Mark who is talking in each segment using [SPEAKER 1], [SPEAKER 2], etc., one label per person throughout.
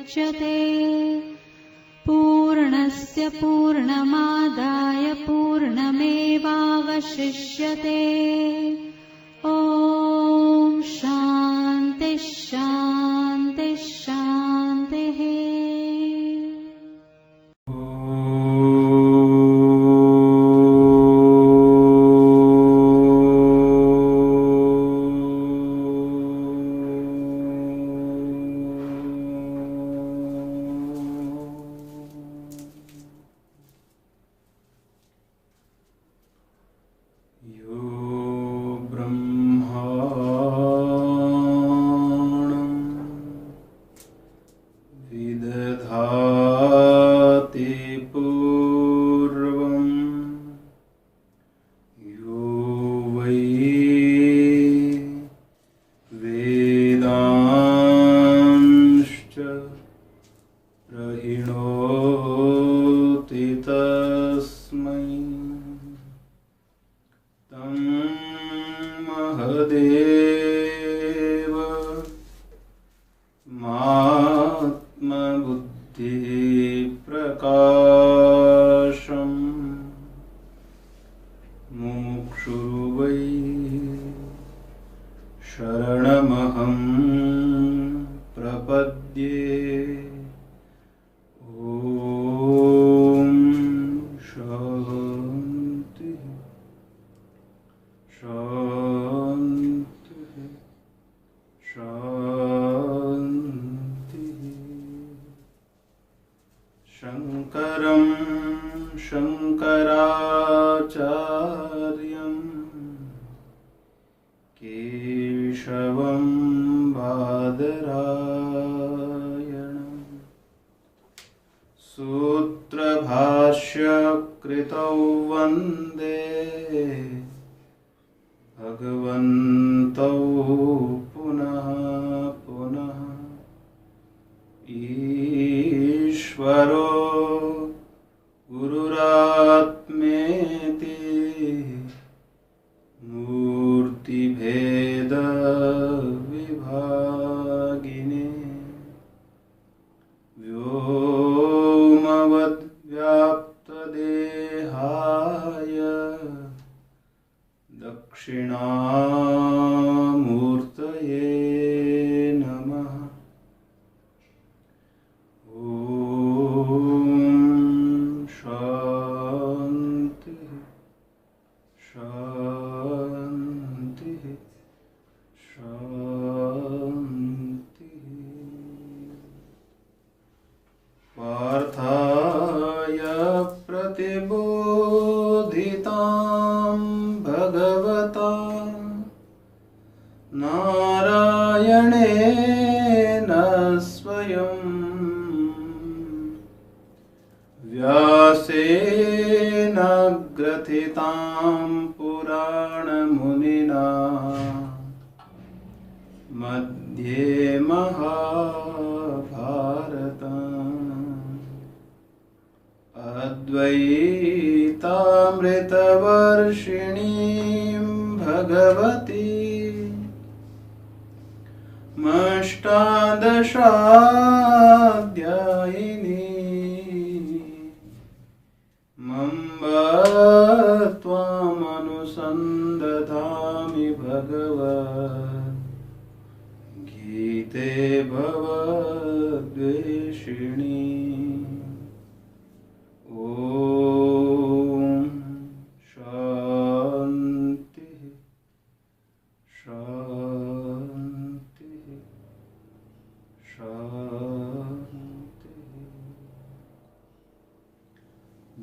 [SPEAKER 1] मुच्यते। पूर्णस्य पूर्णमादाय पूर्णमेवावशिष्यते। ॐ शान्ति शान्ति शान्तिः।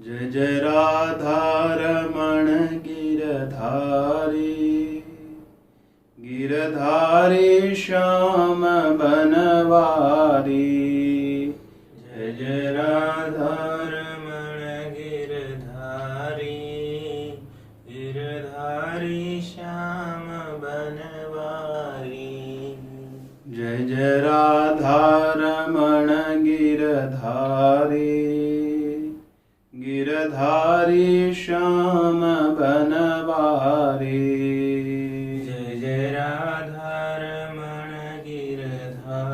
[SPEAKER 2] जय जय राधा रमण गिरधारी, गिरधारी श्याम बनवारी। जय जय राधा रमण गिरधारी, गिरधारी श्याम बनवारी। जय जय राधा रमण गिरधारी, गिरधारी श्याम बनवारी। जय जय राधा रमण गिरधारी,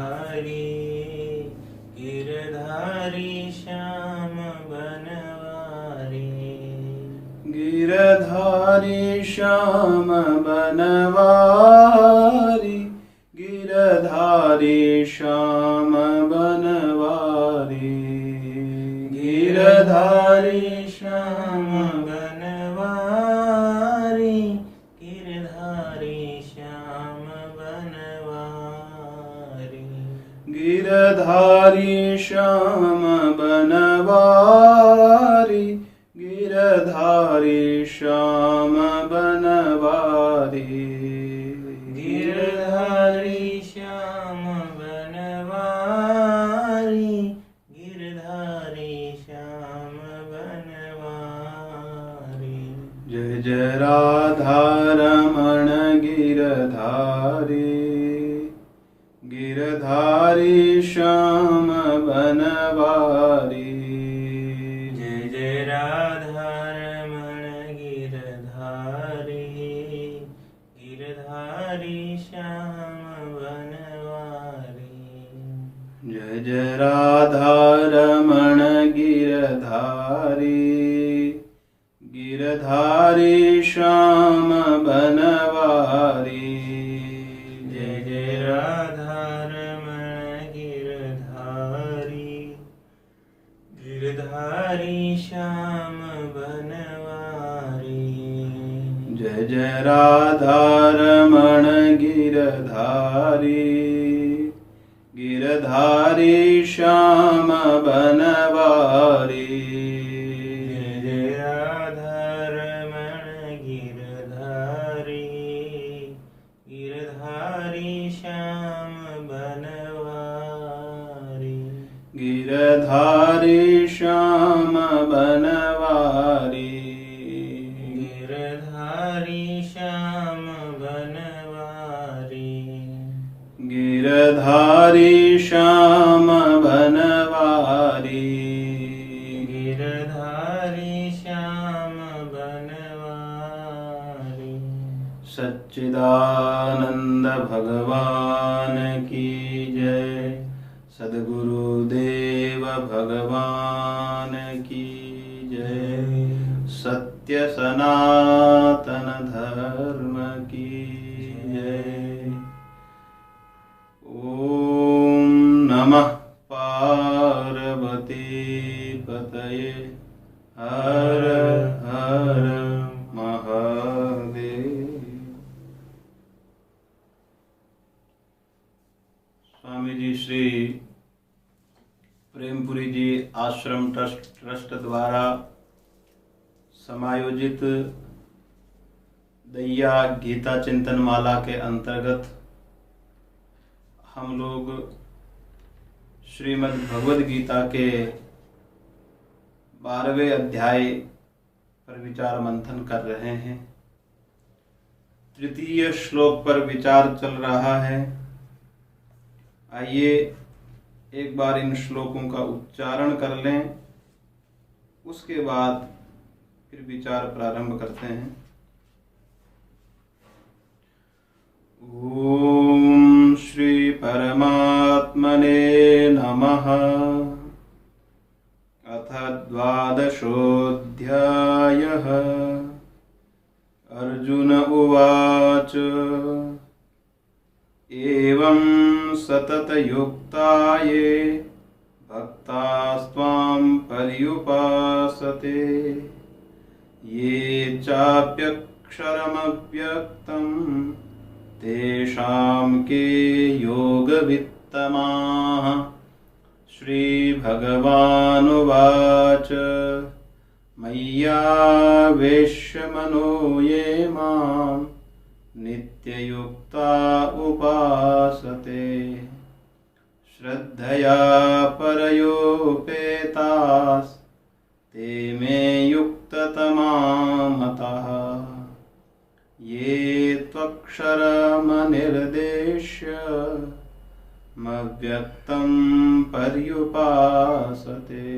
[SPEAKER 2] श्याम बनवारी गिरधारी श्याम बनवारी गिरधारी श्याम बनवारी गिरधारी श्याम बनवारी गिरधारी श्याम बनवारी गिरधारी श्याम बनवारी गिरधारी श्याम बनवारी गिरधारी श्याम बनवारी जय जय राधा रमण गिरधारी गिरधारी श्याम बनवारी जय जय राधा रमण गिरधारी गिरधारी श्याम बनवारी जय जय राधा रमण गिरधारी गिरधारी श्याम बनवारी जय जय राधा रमण गिरधारी गिरधारी श्याम बनवारी जय जय राधा रमण गिरधारी गिरधारी श्याम बनवारी जय जय राधा रमण गिरधारी गिरधारी श्याम बनवारी गिरधारी श्याम बनवारी गिरधारी श्याम बनवारी गिरधारी श्याम बनवारी गिरधारी श्याम बनवारी सच्चिदानंद भगवान की जय सद्गुरुदेव भगवान की जय सत्य सनातन धर्म की जय ओम नमः पार्वती पतये हर हर महादेव। स्वामी जी श्री प्रेमपुरी जी आश्रम ट्रस्ट द्वारा समायोजित दैया गीता चिंतन माला के अंतर्गत हम लोग श्रीमद् भगवद गीता के 12वें अध्याय पर विचार मंथन कर रहे हैं। तृतीय श्लोक पर विचार चल रहा है। आइए एक बार इन श्लोकों का उच्चारण कर लें, उसके बाद फिर विचार प्रारंभ करते हैं। ओम श्री परमात्मने नमः। अथ 12ोऽध्यायः। अर्जुन उवाच एवं सततयुक्ताये भक्तास्त्वां पर्युपासते ये चाप्यक्षरमव्यक्तं तेषां के योगवित्तमाः। श्रीभगवानुवाच मय्यावेश्य मनो ये मां नित्ययुक्ता उपासते श्रद्धया परयोपेतास् ते मे युक्ततमा मतः। ये त्वक्षरमनिर्देश्य मव्यक्तं पर्युपासते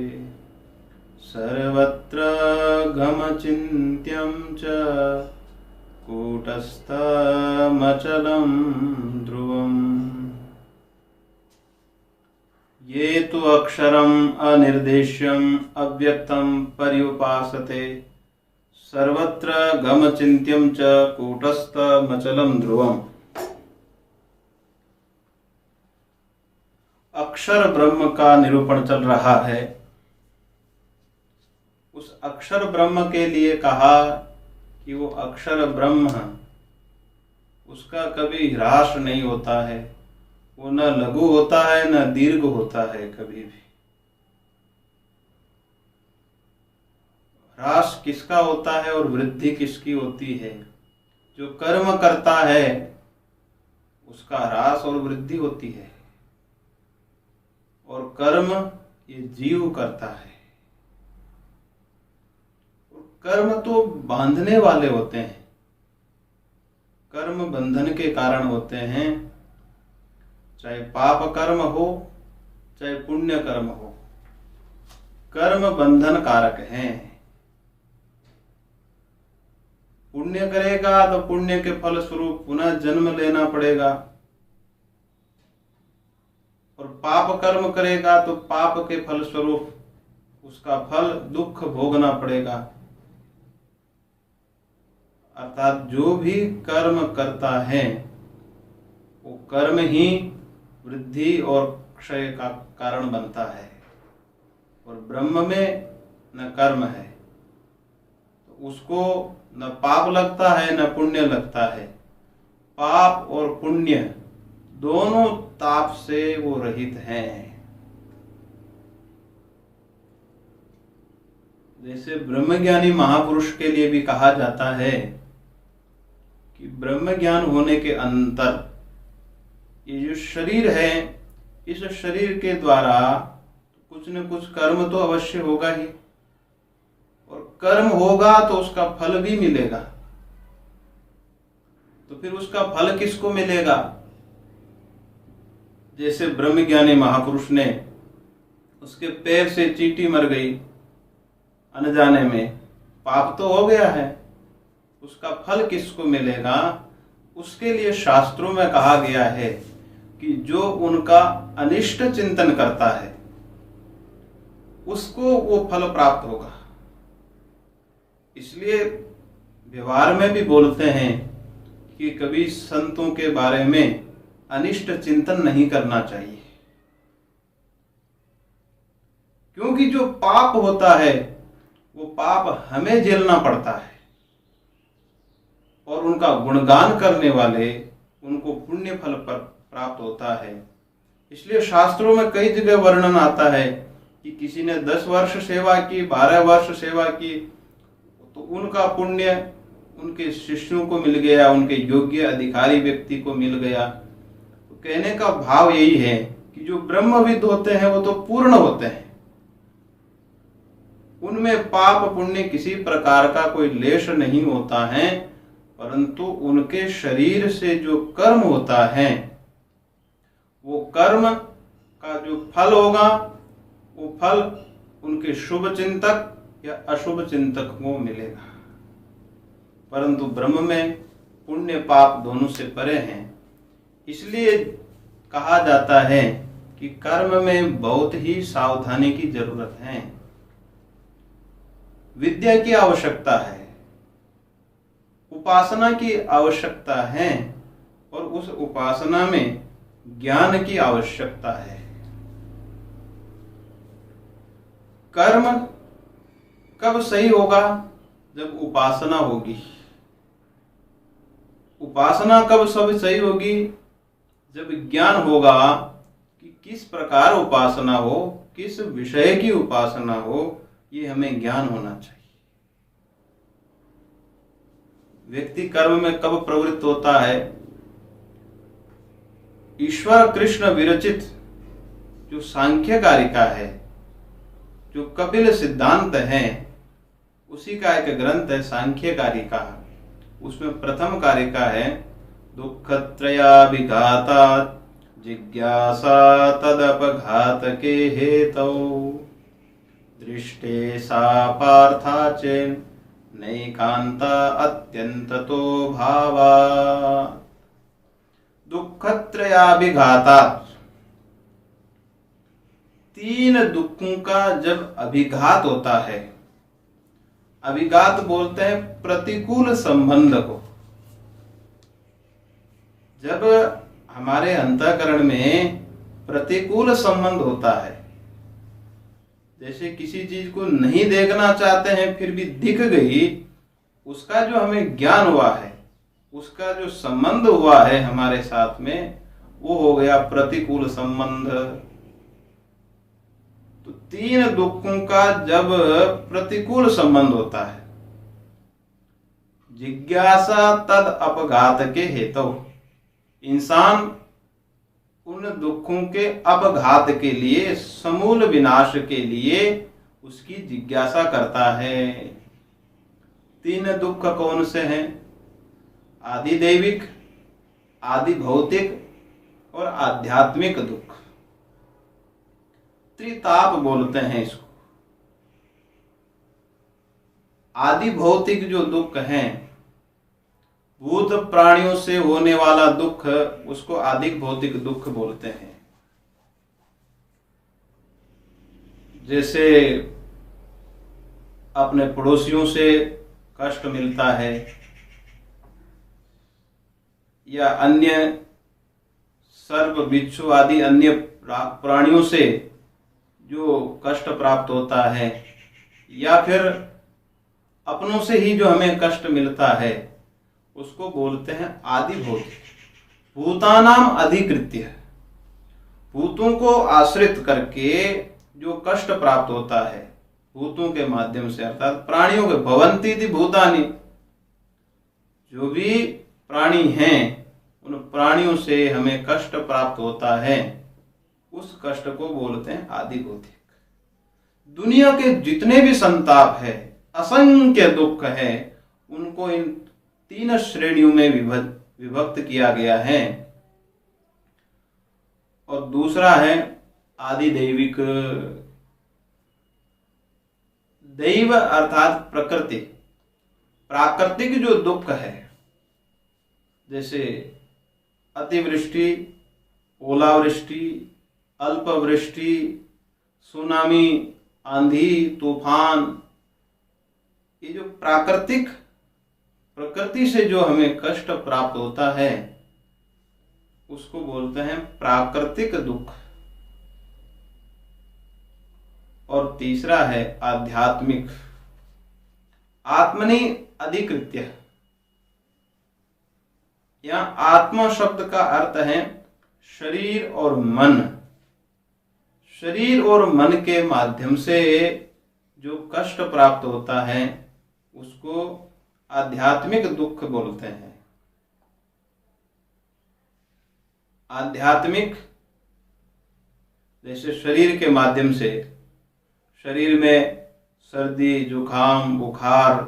[SPEAKER 2] सर्वत्र गमचिन्त्यं च कूटस्थमचलं ध्रुवम्। ये तु अक्षरम् अनिर्देश्यम् अव्यक्तं पर्युपासते सर्वत्र गम चिन्त्यं च कूटस्थमचलं ध्रुवम्। अक्षर ब्रह्म का निरूपण चल रहा है। उस अक्षर ब्रह्म के लिए कहा कि वो अक्षर ब्रह्म उसका कभी ह्रास नहीं होता है, वो न लघु होता है न दीर्घ होता है कभी भी। ह्रास किसका होता है और वृद्धि किसकी होती है? जो कर्म करता है उसका ह्रास और वृद्धि होती है, और कर्म ये जीव करता है। और कर्म तो बांधने वाले होते हैं, कर्म बंधन के कारण होते हैं। चाहे पाप कर्म हो चाहे पुण्य कर्म हो, कर्म बंधन कारक हैं। पुण्य करेगा तो पुण्य के फल स्वरूप पुनः जन्म लेना पड़ेगा, और पाप कर्म करेगा तो पाप के फल स्वरूप उसका फल दुख भोगना पड़ेगा। अर्थात जो भी कर्म करता है वो कर्म ही वृद्धि और क्षय का कारण बनता है, और ब्रह्म में न कर्म है तो उसको न पाप लगता है न पुण्य लगता है। पाप और पुण्य दोनों ताप से वो रहित हैं। जैसे ब्रह्मज्ञानी महापुरुष के लिए भी कहा जाता है कि ब्रह्म ज्ञान होने के अंतर ये जो शरीर है, इस शरीर के द्वारा कुछ न कुछ कर्म तो अवश्य होगा ही, और कर्म होगा तो उसका फल भी मिलेगा। तो फिर उसका फल किसको मिलेगा? जैसे ब्रह्मज्ञानी महापुरुष ने, उसके पैर से चींटी मर गई अनजाने में, पाप तो हो गया है, उसका फल किसको मिलेगा? उसके लिए शास्त्रों में कहा गया है कि जो उनका अनिष्ट चिंतन करता है उसको वो फल प्राप्त होगा। इसलिए व्यवहार में भी बोलते हैं कि कभी संतों के बारे में अनिष्ट चिंतन नहीं करना चाहिए, क्योंकि जो पाप होता है वो पाप हमें झेलना पड़ता है, और उनका गुणगान करने वाले उनको पुण्य फल पर प्राप्त होता है। इसलिए शास्त्रों में कई जगह वर्णन आता है कि किसी ने 10 वर्ष सेवा की, 12 वर्ष सेवा की, तो उनका पुण्य उनके शिष्यों को मिल गया, उनके योग्य अधिकारी व्यक्ति को मिल गया। तो कहने का भाव यही है कि जो ब्रह्मविद होते हैं वो तो पूर्ण होते हैं, उनमें पाप पुण्य किसी प्रकार का कोई लेश नहीं होता है, परंतु उनके शरीर से जो कर्म होता है वो कर्म का जो फल होगा वो फल उनके शुभ चिंतक या अशुभ चिंतक को मिलेगा। परंतु ब्रह्म में पुण्य पाप दोनों से परे हैं। इसलिए कहा जाता है कि कर्म में बहुत ही सावधानी की जरूरत है। विद्या की आवश्यकता है, उपासना की आवश्यकता है, और उस उपासना में ज्ञान की आवश्यकता है। कर्म कब सही होगा? जब उपासना होगी। उपासना कब सब सही होगी? जब ज्ञान होगा कि किस प्रकार उपासना हो, किस विषय की उपासना हो, ये हमें ज्ञान होना चाहिए। व्यक्ति कर्म में कब प्रवृत्त होता है? ईश्वर कृष्ण विरचित जो सांख्य कारिका है, जो कपिल सिद्धांत है, उसी का एक ग्रंथ है सांख्य कारिका। उसमें प्रथम कारिका है दुःखत्रयाभिघाता जिज्ञासा तदपघातके हेतौ दृष्टे सा पार्था चेन् नैकान्ता अत्यंततो भावा। दुःखत्रयाभिघाता, 3 दुखों का जब अभिघात होता है, अभिघात बोलते हैं प्रतिकूल संबंध को। जब हमारे अंतःकरण में प्रतिकूल संबंध होता है, जैसे किसी चीज को नहीं देखना चाहते हैं फिर भी दिख गई, उसका जो हमें ज्ञान हुआ है, उसका जो संबंध हुआ है हमारे साथ में, वो हो गया प्रतिकूल संबंध। तो तीन दुखों का जब प्रतिकूल संबंध होता है, जिज्ञासा तद अपघात के हेतु, इंसान उन दुखों के अपघात के लिए, समूल विनाश के लिए उसकी जिज्ञासा करता है। तीन दुख कौन से हैं? आदि दैविक, आदि भौतिक और आध्यात्मिक दुख। त्रिताप बोलते हैं इसको। आदि भौतिक जो दुख हैं, भूत प्राणियों से होने वाला दुख, उसको आदि भौतिक दुख बोलते हैं। जैसे अपने पड़ोसियों से कष्ट मिलता है, या अन्य सर्प बिच्छू आदि अन्य प्राणियों से जो कष्ट प्राप्त होता है, या फिर अपनों से ही जो हमें कष्ट मिलता है, उसको बोलते हैं आदि भौतिक। भूतानाम अधिकृत्य, भूतों को आश्रित करके जो कष्ट प्राप्त होता है भूतों के माध्यम से, अर्थात प्राणियों के, भवन्ति थी भूतानि, जो भी प्राणी हैं उन प्राणियों से हमें कष्ट प्राप्त होता है, उस कष्ट को बोलते हैं आदि भौतिक। दुनिया के जितने भी संताप है, असंख्य दुख है, उनको इन तीन श्रेणियों में विभक्त किया गया है। और दूसरा है आदि दैविक। दैव अर्थात प्रकृति, प्राकृतिक जो दुख है, जैसे अतिवृष्टि, ओलावृष्टि, अल्पवृष्टि, सुनामी, आंधी, तूफान, ये जो प्राकृतिक, प्रकृति से जो हमें कष्ट प्राप्त होता है, उसको बोलते हैं प्राकृतिक दुख। और तीसरा है आध्यात्मिक। आत्मनि अधिकृत्य, यहाँ आत्मा शब्द का अर्थ है शरीर और मन। शरीर और मन के माध्यम से जो कष्ट प्राप्त होता है उसको आध्यात्मिक दुख बोलते हैं। आध्यात्मिक, जैसे शरीर के माध्यम से, शरीर में सर्दी, जुकाम, बुखार,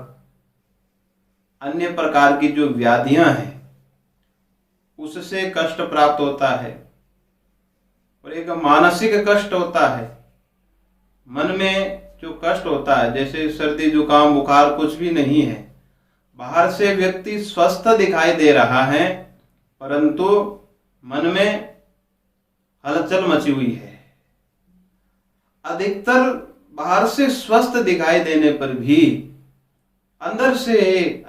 [SPEAKER 2] अन्य प्रकार की जो व्याधियां हैं, उससे कष्ट प्राप्त होता है। और एक मानसिक कष्ट होता है, मन में जो कष्ट होता है, जैसे सर्दी, जुकाम, बुखार कुछ भी नहीं है, बाहर से व्यक्ति स्वस्थ दिखाई दे रहा है, परंतु मन में हलचल मची हुई है। अधिकतर बाहर से स्वस्थ दिखाई देने पर भी अंदर से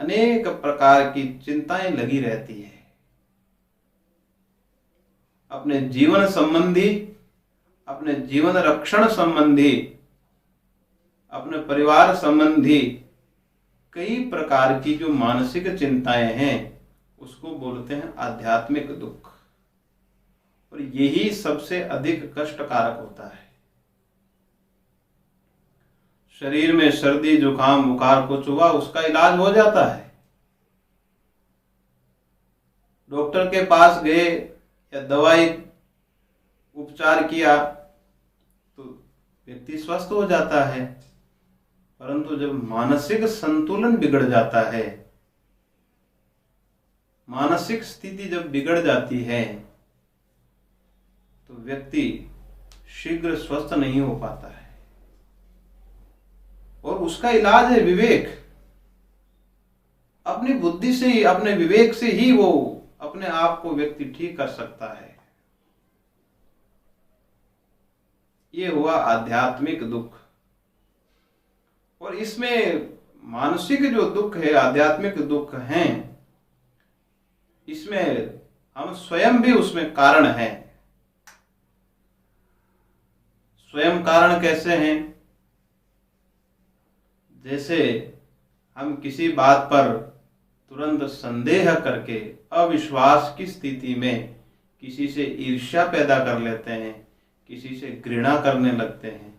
[SPEAKER 2] अनेक प्रकार की चिंताएं लगी रहती है। अपने जीवन संबंधी, अपने जीवन रक्षण संबंधी, अपने परिवार संबंधी कई प्रकार की जो मानसिक चिंताएं हैं, उसको बोलते हैं आध्यात्मिक दुख। और यही सबसे अधिक कष्टकारक होता है। शरीर में सर्दी, जुकाम, बुखार कुछ हुआ, उसका इलाज हो जाता है, डॉक्टर के पास गए या दवाई उपचार किया तो व्यक्ति स्वस्थ हो जाता है। परंतु जब मानसिक संतुलन बिगड़ जाता है, मानसिक स्थिति जब बिगड़ जाती है, तो व्यक्ति शीघ्र स्वस्थ नहीं हो पाता है। और उसका इलाज है विवेक। अपनी बुद्धि से ही, अपने विवेक से ही वो अपने आप को व्यक्ति ठीक कर सकता है। ये हुआ आध्यात्मिक दुख। और इसमें मानसिक जो दुख है, आध्यात्मिक दुख हैं, इसमें हम स्वयं भी उसमें कारण हैं। स्वयं कारण कैसे हैं? जैसे हम किसी बात पर तुरंत संदेह करके अविश्वास की स्थिति में किसी से ईर्ष्या पैदा कर लेते हैं, किसी से घृणा करने लगते हैं।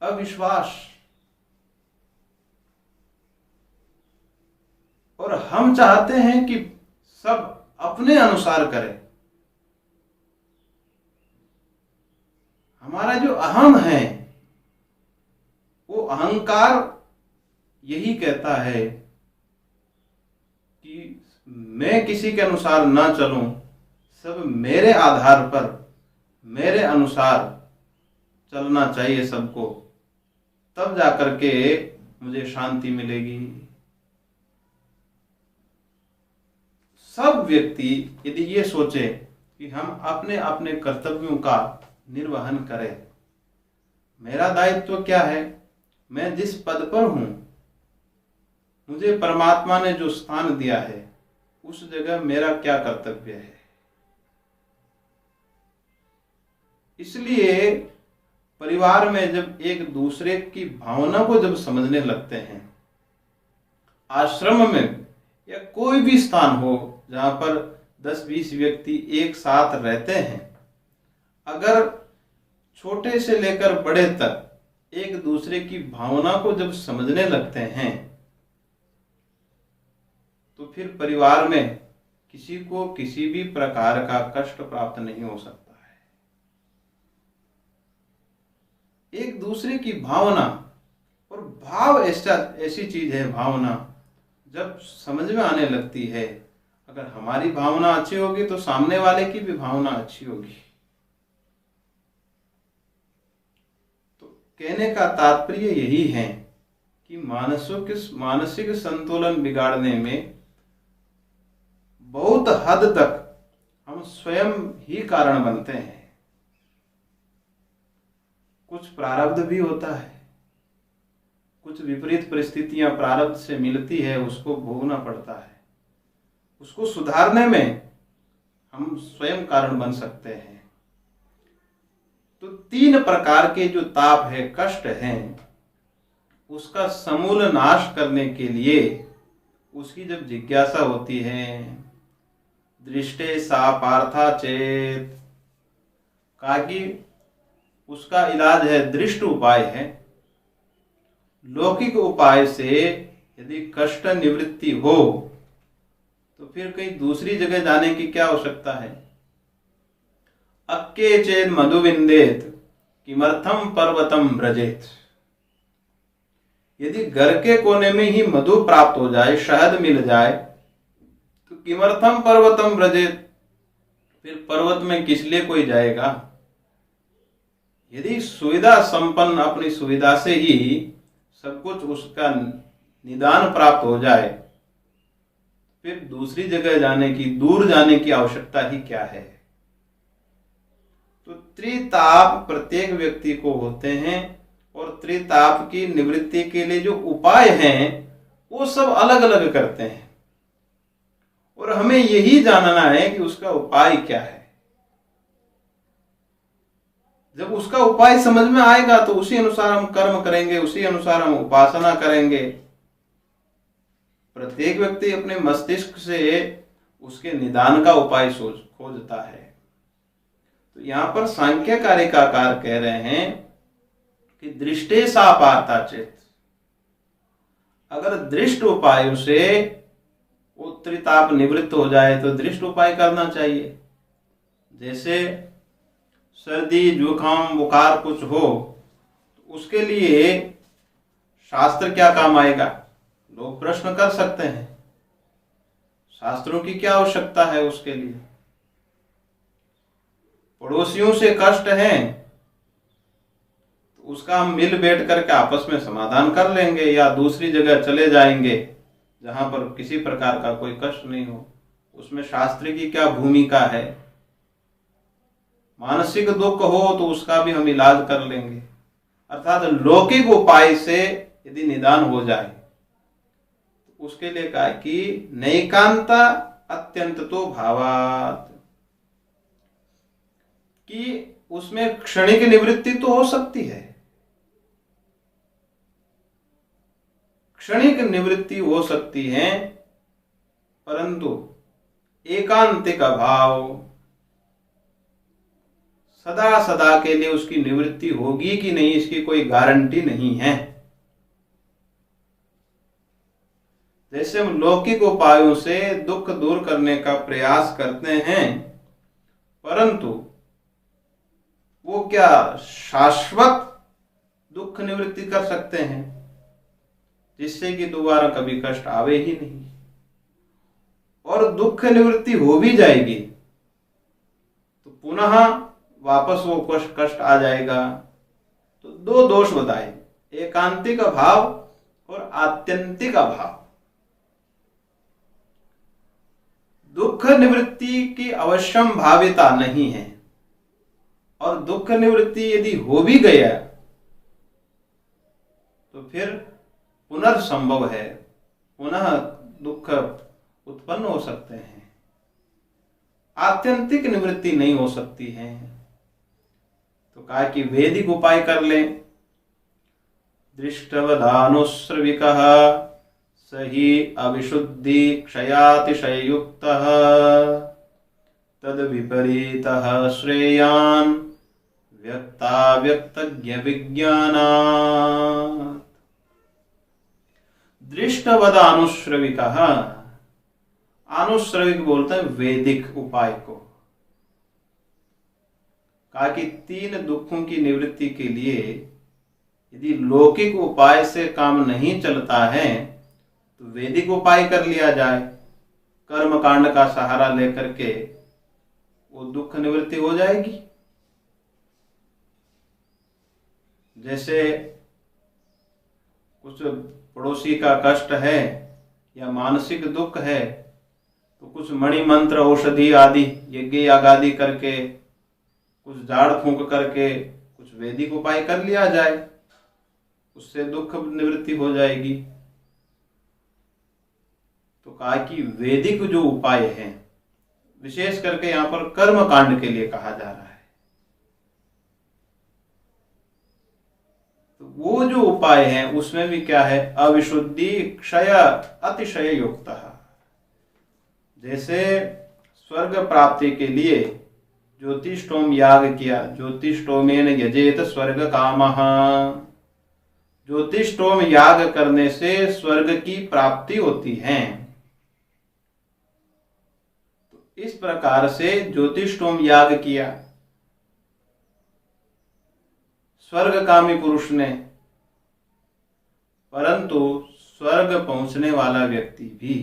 [SPEAKER 2] अविश्वास। और हम चाहते हैं कि सब अपने अनुसार करें। हमारा जो अहम है, वो अहंकार यही कहता है कि मैं किसी के अनुसार ना चलूं, सब मेरे आधार पर, मेरे अनुसार चलना चाहिए सबको, तब जाकर के मुझे शांति मिलेगी। सब व्यक्ति यदि ये सोचे कि हम अपने अपने कर्तव्यों का निर्वहन करें, मेरा दायित्व क्या है, मैं जिस पद पर हूं, मुझे परमात्मा ने जो स्थान दिया है, उस जगह मेरा क्या कर्तव्य है। इसलिए परिवार में जब एक दूसरे की भावना को जब समझने लगते हैं, आश्रम में या कोई भी स्थान हो जहां पर 10-20 व्यक्ति एक साथ रहते हैं, अगर छोटे से लेकर बड़े तक एक दूसरे की भावना को जब समझने लगते हैं, तो फिर परिवार में किसी को किसी भी प्रकार का कष्ट प्राप्त नहीं हो सकता है। एक दूसरे की भावना, और भाव ऐसी चीज है, भावना जब समझ में आने लगती है, अगर हमारी भावना अच्छी होगी तो सामने वाले की भी भावना अच्छी होगी। तो कहने का तात्पर्य यही है कि मानसिक संतुलन बिगाड़ने में बहुत हद तक हम स्वयं ही कारण बनते हैं। कुछ प्रारब्ध भी होता है, कुछ विपरीत परिस्थितियां प्रारब्ध से मिलती है, उसको भोगना पड़ता है। उसको सुधारने में हम स्वयं कारण बन सकते हैं। तो 3 प्रकार के जो ताप है, कष्ट हैं, उसका समूल नाश करने के लिए उसकी जब जिज्ञासा होती है, दृष्टे सा पार्था चेत, कहा कि उसका इलाज है, दृष्ट उपाय है। लौकिक उपाय से यदि कष्ट निवृत्ति हो तो फिर कहीं दूसरी जगह जाने की क्या आवश्यकता है। अक्के चेत मधुविंदेत किमर्थम पर्वतम ब्रजेत। यदि घर के कोने में ही मधु प्राप्त हो जाए, शहद मिल जाए, तो किमर्थम पर्वतम ब्रजेत, फिर पर्वत में किस लिए कोई जाएगा। यदि सुविधा संपन्न अपनी सुविधा से ही सब कुछ उसका निदान प्राप्त हो जाए, फिर दूसरी जगह जाने की, दूर जाने की आवश्यकता ही क्या है। तो त्रिताप प्रत्येक व्यक्ति को होते हैं, और त्रिताप की निवृत्ति के लिए जो उपाय हैं वो सब अलग अलग करते हैं, और हमें यही जानना है कि उसका उपाय क्या है। जब उसका उपाय समझ में आएगा तो उसी अनुसार हम कर्म करेंगे, उसी अनुसार हम उपासना करेंगे। प्रत्येक व्यक्ति अपने मस्तिष्क से उसके निदान का उपाय खोजता है। तो यहां पर सांख्य कारिकाकार कह रहे हैं कि दृष्टे सा पार्था चेत, अगर दृष्ट उपायों से वो त्रिताप निवृत्त हो जाए तो दृष्ट उपाय करना चाहिए। जैसे सर्दी, जुकाम, बुखार कुछ हो तो उसके लिए शास्त्र क्या काम आएगा, लोग प्रश्न कर सकते हैं। शास्त्रों की क्या आवश्यकता है उसके लिए। पड़ोसियों से कष्ट है तो उसका हम मिल बैठ करके आपस में समाधान कर लेंगे, या दूसरी जगह चले जाएंगे जहां पर किसी प्रकार का कोई कष्ट नहीं हो। उसमें शास्त्र की क्या भूमिका है। मानसिक दुख हो तो उसका भी हम इलाज कर लेंगे। अर्थात लौकिक उपाय से यदि निदान हो जाए उसके लिए कहा कि नैकांता अत्यंत तो भावात, कि उसमें क्षणिक निवृत्ति तो हो सकती है, क्षणिक निवृत्ति हो सकती है, परंतु एकांतिक अभाव, सदा सदा के लिए उसकी निवृत्ति होगी कि नहीं इसकी कोई गारंटी नहीं है। जैसे हम लौकिक उपायों से दुख दूर करने का प्रयास करते हैं, परंतु वो क्या शाश्वत दुख निवृत्ति कर सकते हैं, जिससे कि दोबारा कभी कष्ट आवे ही नहीं। और दुख निवृत्ति हो भी जाएगी तो पुनः वापस वो कष्ट आ जाएगा। तो दो दोष बताए, एकांतिक अभाव और आत्यंतिक अभाव। दुख निवृत्ति की अवश्यम भाविता नहीं है, और दुख निवृत्ति यदि हो भी गया तो फिर पुनर्संभव है, पुनः दुख उत्पन्न हो सकते हैं। आत्यंतिक निवृत्ति नहीं हो सकती है। तो कहा कि वैदिक उपाय कर लें। दृष्टवदानुश्रविकः सही अविशुद्धि क्षयातिशय युक्तः तद विपरीतः श्रेयान् व्यक्ताव्यक्तज्ञ विज्ञानात्। दृष्टवदानुश्रविकः, अनुश्रविक बोलते हैं वैदिक उपाय को। कहा कि 3 दुखों की निवृत्ति के लिए यदि लौकिक उपाय से काम नहीं चलता है तो वैदिक उपाय कर लिया जाए, कर्म कांड का सहारा लेकर के वो दुख निवृत्ति हो जाएगी। जैसे कुछ पड़ोसी का कष्ट है या मानसिक दुख है तो कुछ मणि मंत्र औषधि आदि यज्ञ याग आदि करके, कुछ झाड़ फूंक करके, कुछ वैदिक उपाय कर लिया जाए, उससे दुख निवृत्ति हो जाएगी। तो कहा कि वैदिक जो उपाय हैं, विशेष करके यहां पर कर्म कांड के लिए कहा जा रहा है, तो वो जो उपाय हैं उसमें भी क्या है, अविशुद्धि क्षय अतिशय युक्तः। जैसे स्वर्ग प्राप्ति के लिए ज्योतिष्टोम याग किया, ज्योतिष्टोमेन यजेत स्वर्ग कामः, ज्योतिष्टोम याग करने से स्वर्ग की प्राप्ति होती है। तो इस प्रकार से ज्योतिष्टोम याग किया स्वर्गकामी पुरुष ने, परंतु स्वर्ग पहुंचने वाला व्यक्ति भी,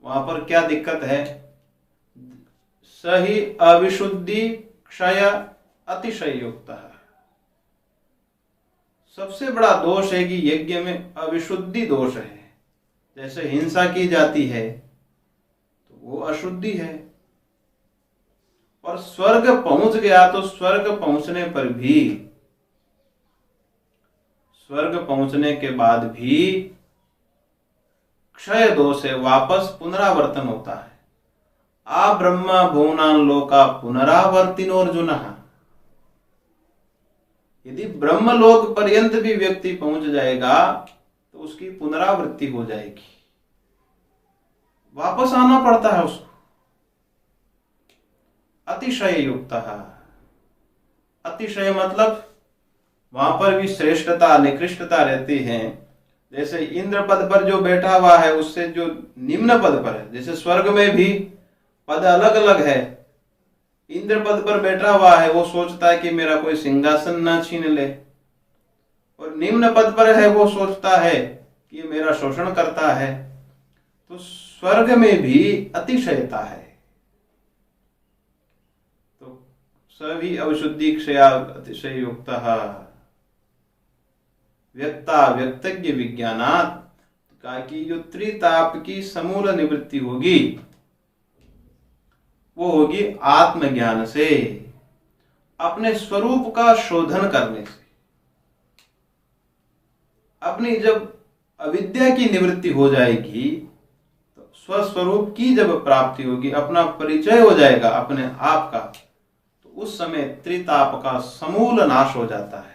[SPEAKER 2] वहां पर क्या दिक्कत है, सही अविशुद्धि क्षय अतिशय युक्तः। सबसे बड़ा दोष है कि यज्ञ में अविशुद्धि दोष है। जैसे हिंसा की जाती है तो वो अशुद्धि है, और स्वर्ग पहुंच गया तो स्वर्ग पहुंचने पर भी, स्वर्ग पहुंचने के बाद भी क्षय दोष है, वापस पुनरावर्तन होता है। आ ब्रह्म भुवनान लोका पुनरावर्तिनोर्जुनः। यदि ब्रह्मलोक पर्यंत भी व्यक्ति पहुंच जाएगा तो उसकी पुनरावृत्ति हो जाएगी, वापस आना पड़ता है उसको। अतिशय युक्तः, अतिशय मतलब वहां पर भी श्रेष्ठता निकृष्टता रहती है। जैसे इंद्र पद पर जो बैठा हुआ है उससे जो निम्न पद पर है, जैसे स्वर्ग में भी पद अलग अलग है। इंद्र पद पर बैठा हुआ है वो सोचता है कि मेरा कोई सिंहासन ना छीन ले, और निम्न पद पर है वो सोचता है कि ये मेरा शोषण करता है। तो स्वर्ग में भी अतिशयता है। तो सभी अविशुद्धि क्षया अतिशय युक्तः व्यक्ता व्यक्तज्ञ विज्ञानात्। कहा कि जो त्रिताप की समूल निवृत्ति होगी वो होगी आत्मज्ञान से, अपने स्वरूप का शोधन करने से। अपनी जब अविद्या की निवृत्ति हो जाएगी, तो स्वस्वरूप की जब प्राप्ति होगी, अपना परिचय हो जाएगा अपने आप का, तो उस समय त्रिताप का समूल नाश हो जाता है।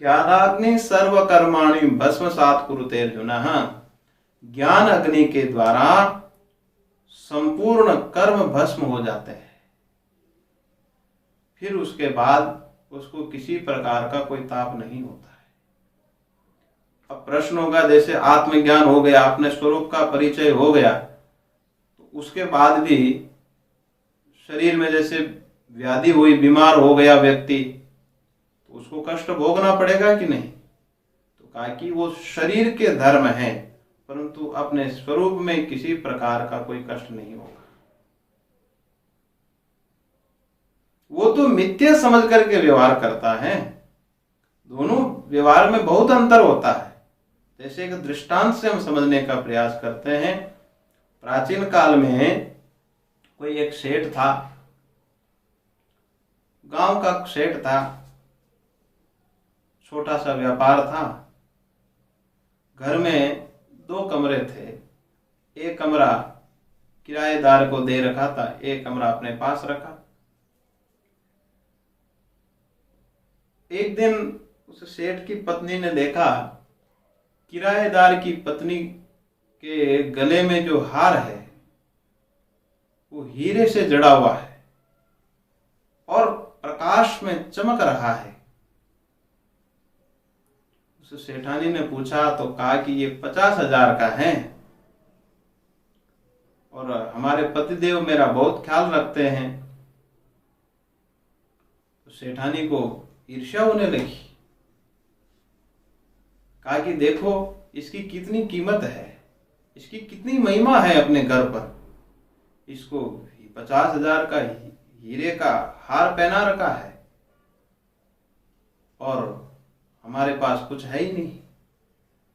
[SPEAKER 2] ज्ञानाग्नि सर्व कर्माणि भस्मसात् कुरुते अर्जुन। ज्ञान अग्नि के द्वारा संपूर्ण कर्म भस्म हो जाते हैं, फिर उसके बाद उसको किसी प्रकार का कोई ताप नहीं होता है। अब प्रश्न होगा, जैसे आत्मज्ञान हो गया, अपने स्वरूप का परिचय हो गया, तो उसके बाद भी शरीर में जैसे व्याधि हुई, बीमार हो गया व्यक्ति, तो उसको कष्ट भोगना पड़ेगा कि नहीं? तो कहा कि वो शरीर के धर्म है, परंतु अपने स्वरूप में किसी प्रकार का कोई कष्ट नहीं होगा। वो तो मिथ्या समझ करके व्यवहार करता है। दोनों व्यवहार में बहुत अंतर होता है। जैसे एक दृष्टांत से हम समझने का प्रयास करते हैं। प्राचीन काल में कोई एक सेठ था, गांव का सेठ था, छोटा सा व्यापार था। घर में 2 कमरे थे, एक कमरा किराएदार को दे रखा था, एक कमरा अपने पास रखा। एक दिन उस सेठ की पत्नी ने देखा, किराएदार की पत्नी के गले में जो हार है वो हीरे से जड़ा हुआ है और प्रकाश में चमक रहा है। उस सेठानी ने पूछा तो कहा कि ये 50,000 का है और हमारे पतिदेव मेरा बहुत ख्याल रखते हैं। तो सेठानी को ईर्ष्या होने लगी। कहा कि देखो इसकी कितनी कीमत है, इसकी कितनी महिमा है अपने घर पर, इसको 50,000 का हीरे का हार पहना रखा है और हमारे पास कुछ है ही नहीं।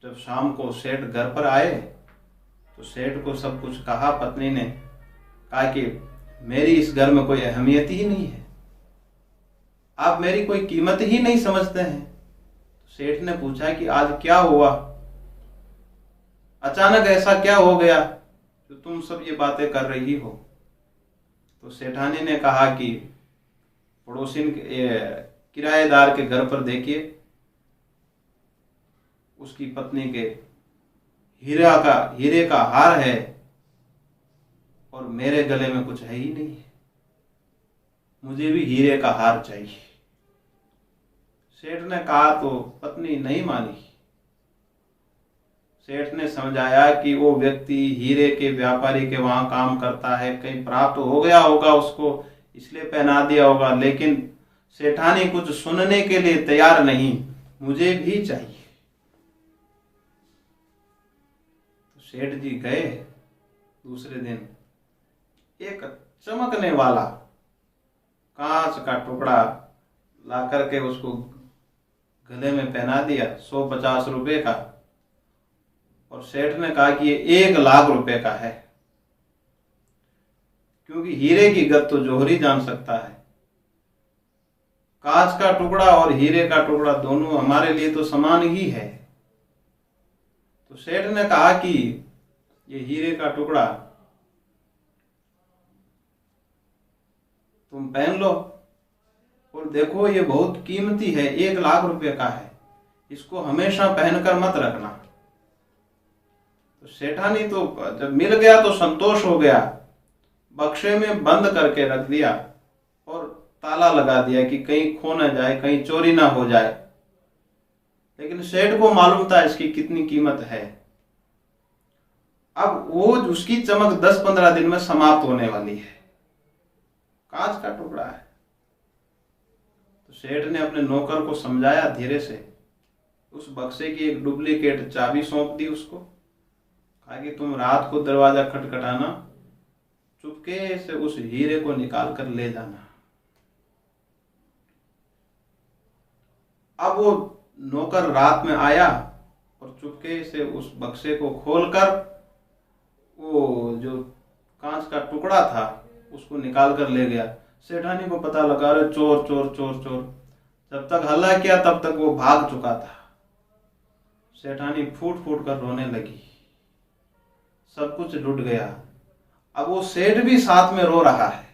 [SPEAKER 2] जब शाम को सेठ घर पर आए तो सेठ को सब कुछ कहा। पत्नी ने कहा कि मेरी इस घर में कोई अहमियत ही नहीं है, आप मेरी कोई कीमत ही नहीं समझते हैं। तो सेठ ने पूछा कि आज क्या हुआ, अचानक ऐसा क्या हो गया जो तुम सब ये बातें कर रही हो? तो सेठानी ने कहा कि पड़ोसी किराएदार के घर पर देखिए, उसकी पत्नी के हीरे का हार है और मेरे गले में कुछ है ही नहीं है, मुझे भी हीरे का हार चाहिए। सेठ ने कहा तो पत्नी नहीं मानी। सेठ ने समझाया कि वो व्यक्ति हीरे के व्यापारी के वहां काम करता है, कहीं प्राप्त हो गया होगा उसको, इसलिए पहना दिया होगा। लेकिन सेठानी कुछ सुनने के लिए तैयार नहीं, मुझे भी चाहिए। तो सेठ जी गए। दूसरे दिन एक चमकने वाला कांच का टुकड़ा ला करके उसको गले में पहना दिया, 150 रुपए का। और सेठ ने कहा कि ये 1,00,000 रुपए का है, क्योंकि हीरे की गत तो जोहरी जान सकता है। कांच का टुकड़ा और हीरे का टुकड़ा दोनों हमारे लिए तो समान ही है। तो सेठ ने कहा कि ये हीरे का टुकड़ा तुम पहन लो और देखो ये बहुत कीमती है, 1,00,000 रुपए का है, इसको हमेशा पहनकर मत रखना। तो सेठानी तो जब मिल गया तो संतोष हो गया, बक्से में बंद करके रख दिया और ताला लगा दिया कि कहीं खो ना जाए, कहीं चोरी ना हो जाए। लेकिन सेठ को मालूम था इसकी कितनी कीमत है। अब वो उसकी चमक 10-15 दिन में समाप्त होने वाली है, कांच का टुकड़ा है। तो सेठ ने अपने नौकर को समझाया धीरे से, उस बक्से की एक डुप्लीकेट चाबी सौंप दी उसको। कहा कि तुम रात को दरवाजा खटखटाना, चुपके से उस हीरे को निकाल कर ले जाना। अब वो नौकर रात में आया और चुपके से उस बक्से को खोलकर वो जो कांच का टुकड़ा था उसको निकाल कर ले गया। सेठानी को पता लगा, अरे चोर चोर चोर चोर। जब तक हल्ला किया तब तक वो भाग चुका था। सेठानी फूट फूट कर रोने लगी। सब कुछ लुट गया। अब वो सेठ भी साथ में रो रहा है।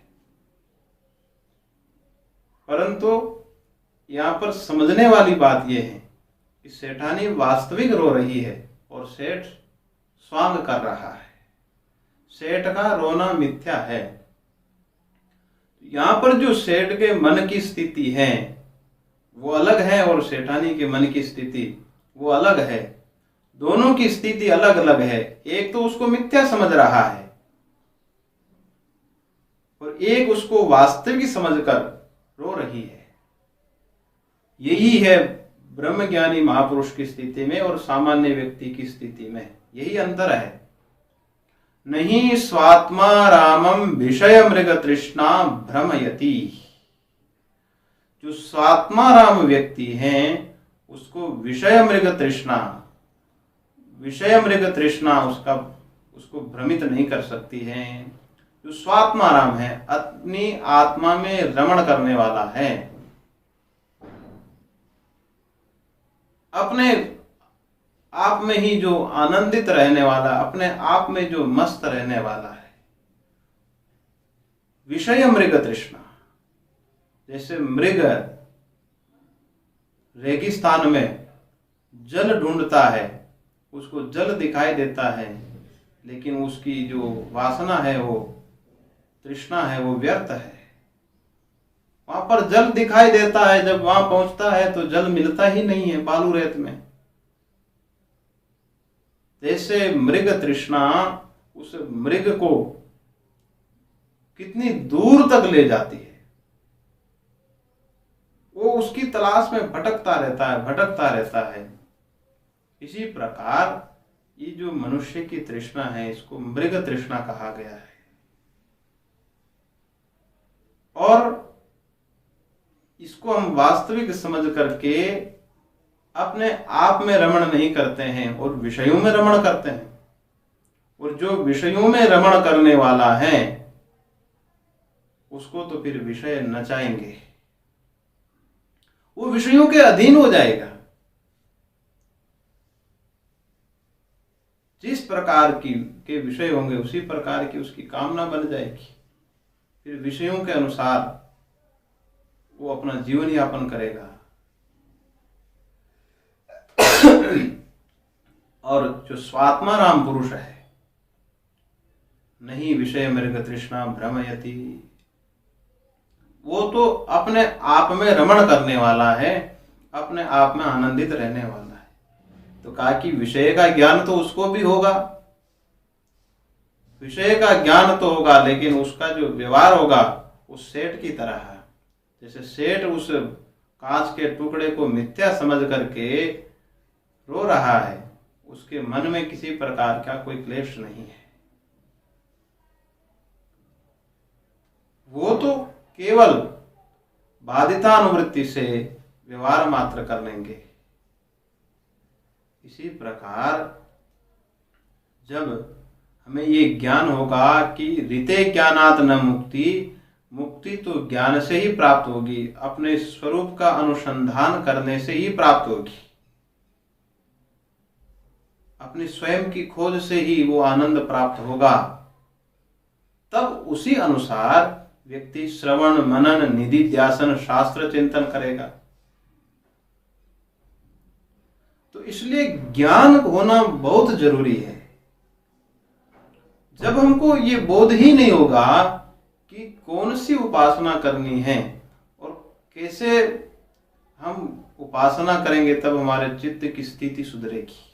[SPEAKER 2] परंतु यहां पर समझने वाली बात यह है कि सेठानी वास्तविक रो रही है और सेठ स्वांग कर रहा है। सेठ का रोना मिथ्या है। यहां पर जो सेठ के मन की स्थिति है वो अलग है और सेठानी के मन की स्थिति वो अलग है। दोनों की स्थिति अलग अलग है। एक तो उसको मिथ्या समझ रहा है और एक उसको वास्तविक समझकर रो रही है। यही है ब्रह्मज्ञानी महापुरुष की स्थिति में और सामान्य व्यक्ति की स्थिति में, यही अंतर है। नहीं स्वात्मा रामम विषय मृग तृष्णा भ्रमयति। जो स्वात्मा राम व्यक्ति हैं उसको विषय मृग तृष्णा उसको भ्रमित नहीं कर सकती है। जो स्वात्मा राम है, अपनी आत्मा में रमण करने वाला है, अपने आप में ही जो आनंदित रहने वाला, अपने आप में जो मस्त रहने वाला है। विषय मृग तृष्णा, जैसे मृग रेगिस्तान में जल ढूंढता है, उसको जल दिखाई देता है, लेकिन उसकी जो वासना है, वो तृष्णा है, वो व्यर्थ है। वहां पर जल दिखाई देता है, जब वहां पहुंचता है तो जल मिलता ही नहीं है बालू रेत में। जैसे मृग तृष्णा उस मृग को कितनी दूर तक ले जाती है, वो उसकी तलाश में भटकता रहता है। इसी प्रकार ये जो मनुष्य की तृष्णा है, इसको मृग तृष्णा कहा गया है। और इसको हम वास्तविक समझ करके अपने आप में रमण नहीं करते हैं और विषयों में रमण करते हैं। और जो विषयों में रमण करने वाला है उसको तो फिर विषय नचाएंगे, वो विषयों के अधीन हो जाएगा। जिस प्रकार के विषय होंगे उसी प्रकार की उसकी कामना बन जाएगी। फिर विषयों के अनुसार वो अपना जीवन यापन करेगा। और जो स्वात्मा राम पुरुष है, नहीं विषय मृग तृष्णा भ्रमयति, वो तो अपने आप में रमण करने वाला है, अपने आप में आनंदित रहने वाला है। तो कहा कि विषय का ज्ञान तो उसको भी होगा, विषय का ज्ञान तो होगा, लेकिन उसका जो व्यवहार होगा उस सेठ की तरह है। जैसे सेठ उस कांच के टुकड़े को मिथ्या समझ करके रो रहा है, उसके मन में किसी प्रकार का कोई क्लेश नहीं है। वो तो केवल बाधितानुवृत्ति से व्यवहार मात्र कर लेंगे। इसी प्रकार जब हमें ये ज्ञान होगा कि ऋते ज्ञानात् न मुक्ति, मुक्ति तो ज्ञान से ही प्राप्त होगी, अपने स्वरूप का अनुसंधान करने से ही प्राप्त होगी। अपनी स्वयं की खोज से ही वो आनंद प्राप्त होगा। तब उसी अनुसार व्यक्ति श्रवण मनन निधि ध्यासन शास्त्र चिंतन करेगा। तो इसलिए ज्ञान होना बहुत जरूरी है। जब हमको ये बोध ही नहीं होगा कि कौन सी उपासना करनी है और कैसे हम उपासना करेंगे, तब हमारे चित्त की स्थिति सुधरेगी।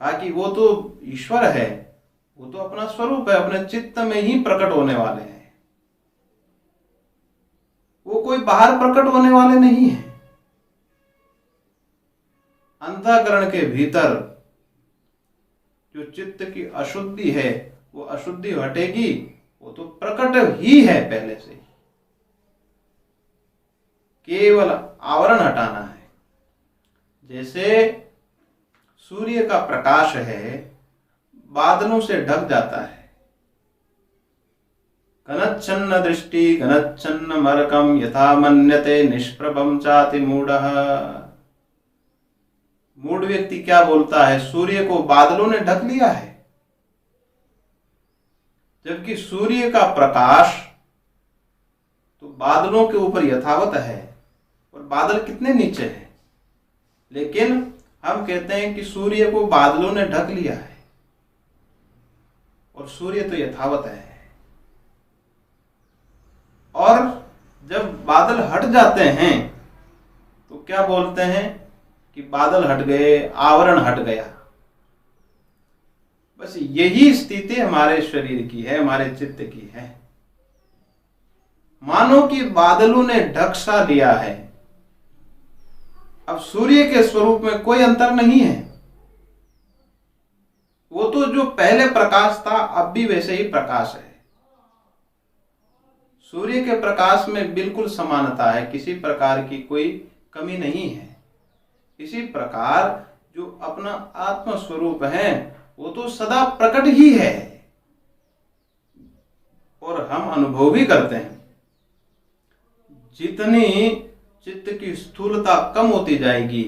[SPEAKER 2] कहा कि वो तो ईश्वर है, वो तो अपना स्वरूप है, अपने चित्त में ही प्रकट होने वाले हैं, वो कोई बाहर प्रकट होने वाले नहीं है। अंतःकरण के भीतर जो चित्त की अशुद्धि है, वो अशुद्धि हटेगी, वो तो प्रकट ही है पहले से ही। केवल आवरण हटाना है। जैसे सूर्य का प्रकाश है, बादलों से ढक जाता है। घनच्छन्न दृष्टि घनच्छन्न मरकम यथा मन्यते निष्प्रभम चाति मूढ़ः। मूढ़ व्यक्ति क्या बोलता है, सूर्य को बादलों ने ढक लिया है, जबकि सूर्य का प्रकाश तो बादलों के ऊपर यथावत है और बादल कितने नीचे हैं, लेकिन हम कहते हैं कि सूर्य को बादलों ने ढक लिया है और सूर्य तो यथावत है। और जब बादल हट जाते हैं तो क्या बोलते हैं कि बादल हट गए, आवरण हट गया। बस यही स्थिति हमारे शरीर की है, हमारे चित्त की है। मानो कि बादलों ने ढक सा लिया है। अब सूर्य के स्वरूप में कोई अंतर नहीं है, वो तो जो पहले प्रकाश था अब भी वैसे ही प्रकाश है। सूर्य के प्रकाश में बिल्कुल समानता है, किसी प्रकार की कोई कमी नहीं है। इसी प्रकार जो अपना आत्म स्वरूप है वो तो सदा प्रकट ही है और हम अनुभव भी करते हैं। जितनी चित्त की स्थूलता कम होती जाएगी,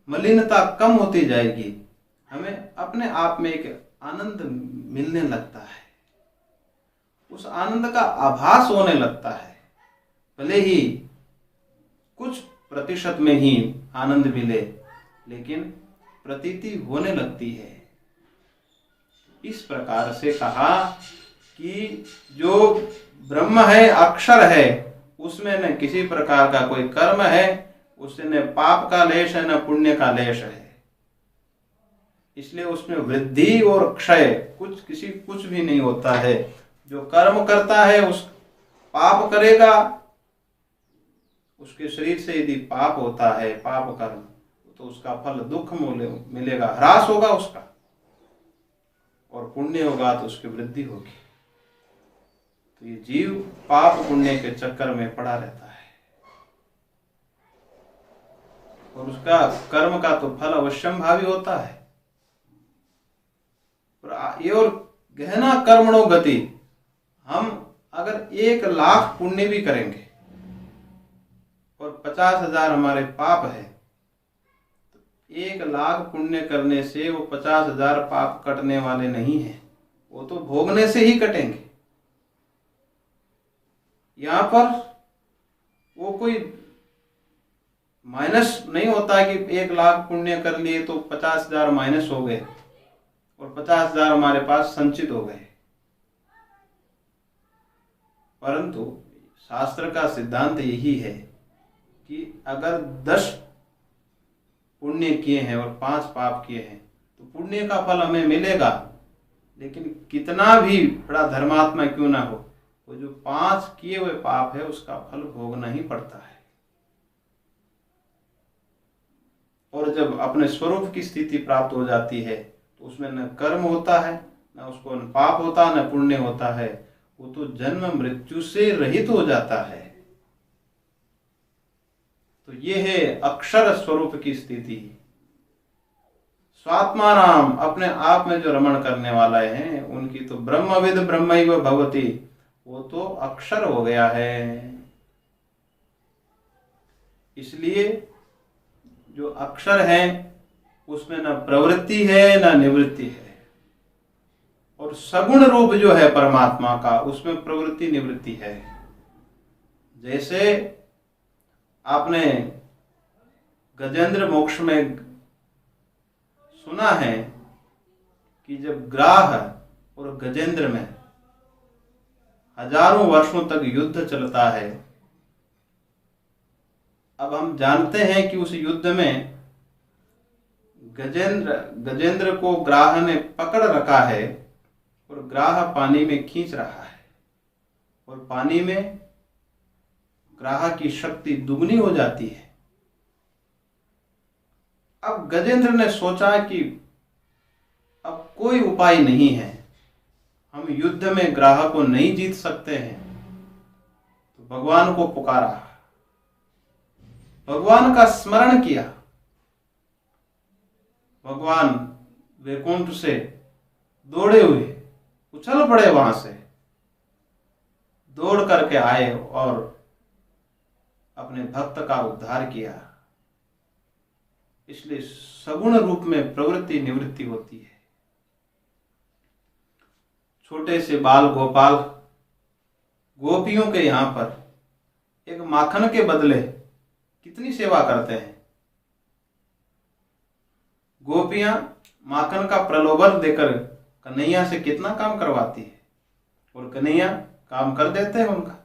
[SPEAKER 2] मलिनता कम होती जाएगी, हमें अपने आप में एक आनंद मिलने लगता है, उस आनंद का आभास होने लगता है। भले ही कुछ प्रतिशत में ही आनंद मिले, लेकिन प्रतीति होने लगती है। इस प्रकार से कहा कि जो ब्रह्म है, अक्षर है, उसमें न किसी प्रकार का कोई कर्म है, उससे न पाप का लेश है न पुण्य का लेश है। इसलिए उसमें वृद्धि और क्षय कुछ भी नहीं होता है। जो कर्म करता है उस पाप करेगा, उसके शरीर से यदि पाप होता है, पाप कर्म, तो उसका फल दुख मिलेगा, ह्रास होगा उसका, और पुण्य होगा तो उसकी वृद्धि होगी। तो ये जीव पाप पुण्य के चक्कर में पड़ा रहता है और उसका कर्म का तो फल अवश्यंभावी होता है। ये और गहना कर्मणो गति, हम अगर 1,00,000 पुण्य भी करेंगे और 50,000 हमारे पाप है, तो 1,00,000 पुण्य करने से वो 50,000 पाप कटने वाले नहीं है, वो तो भोगने से ही कटेंगे। यहां पर वो कोई माइनस नहीं होता कि 1,00,000 पुण्य कर लिए तो 50,000 माइनस हो गए और 50,000 हमारे पास संचित हो गए। परंतु शास्त्र का सिद्धांत यही है कि अगर 10 पुण्य किए हैं और 5 पाप किए हैं तो पुण्य का फल हमें मिलेगा, लेकिन कितना भी बड़ा धर्मात्मा क्यों ना हो, वो जो 5 किए हुए पाप है उसका फल भोगना ही पड़ता है। और जब अपने स्वरूप की स्थिति प्राप्त हो जाती है तो उसमें न कर्म होता है, न उसको न पाप होता, न पुण्य होता है, वो तो जन्म मृत्यु से रहित हो जाता है। तो ये है अक्षर स्वरूप की स्थिति। स्वात्मा नाम, अपने आप में जो रमण करने वाला है उनकी तो ब्रह्मविद ब्रह्मैव भवति, वो तो अक्षर हो गया है। इसलिए जो अक्षर है उसमें न प्रवृत्ति है न निवृत्ति है, और सगुण रूप जो है परमात्मा का उसमें प्रवृत्ति निवृत्ति है। जैसे आपने गजेंद्र मोक्ष में सुना है कि जब ग्राह और गजेंद्र में हजारों वर्षों तक युद्ध चलता है, अब हम जानते हैं कि उस युद्ध में गजेंद्र को ग्राह ने पकड़ रखा है और ग्राह पानी में खींच रहा है, और पानी में ग्राह की शक्ति दुगनी हो जाती है। अब गजेंद्र ने सोचा कि अब कोई उपाय नहीं है, हम युद्ध में ग्राह को नहीं जीत सकते हैं, तो भगवान को पुकारा, भगवान का स्मरण किया। भगवान वैकुंठ से दौड़े हुए उछल पड़े, वहां से दौड़ करके आए और अपने भक्त का उद्धार किया। इसलिए सगुण रूप में प्रवृत्ति निवृत्ति होती है। छोटे से बाल गोपाल गोपियों के यहाँ पर एक माखन के बदले कितनी सेवा करते हैं। गोपियां माखन का प्रलोभन देकर कन्हैया से कितना काम करवाती है और कन्हैया काम कर देते हैं उनका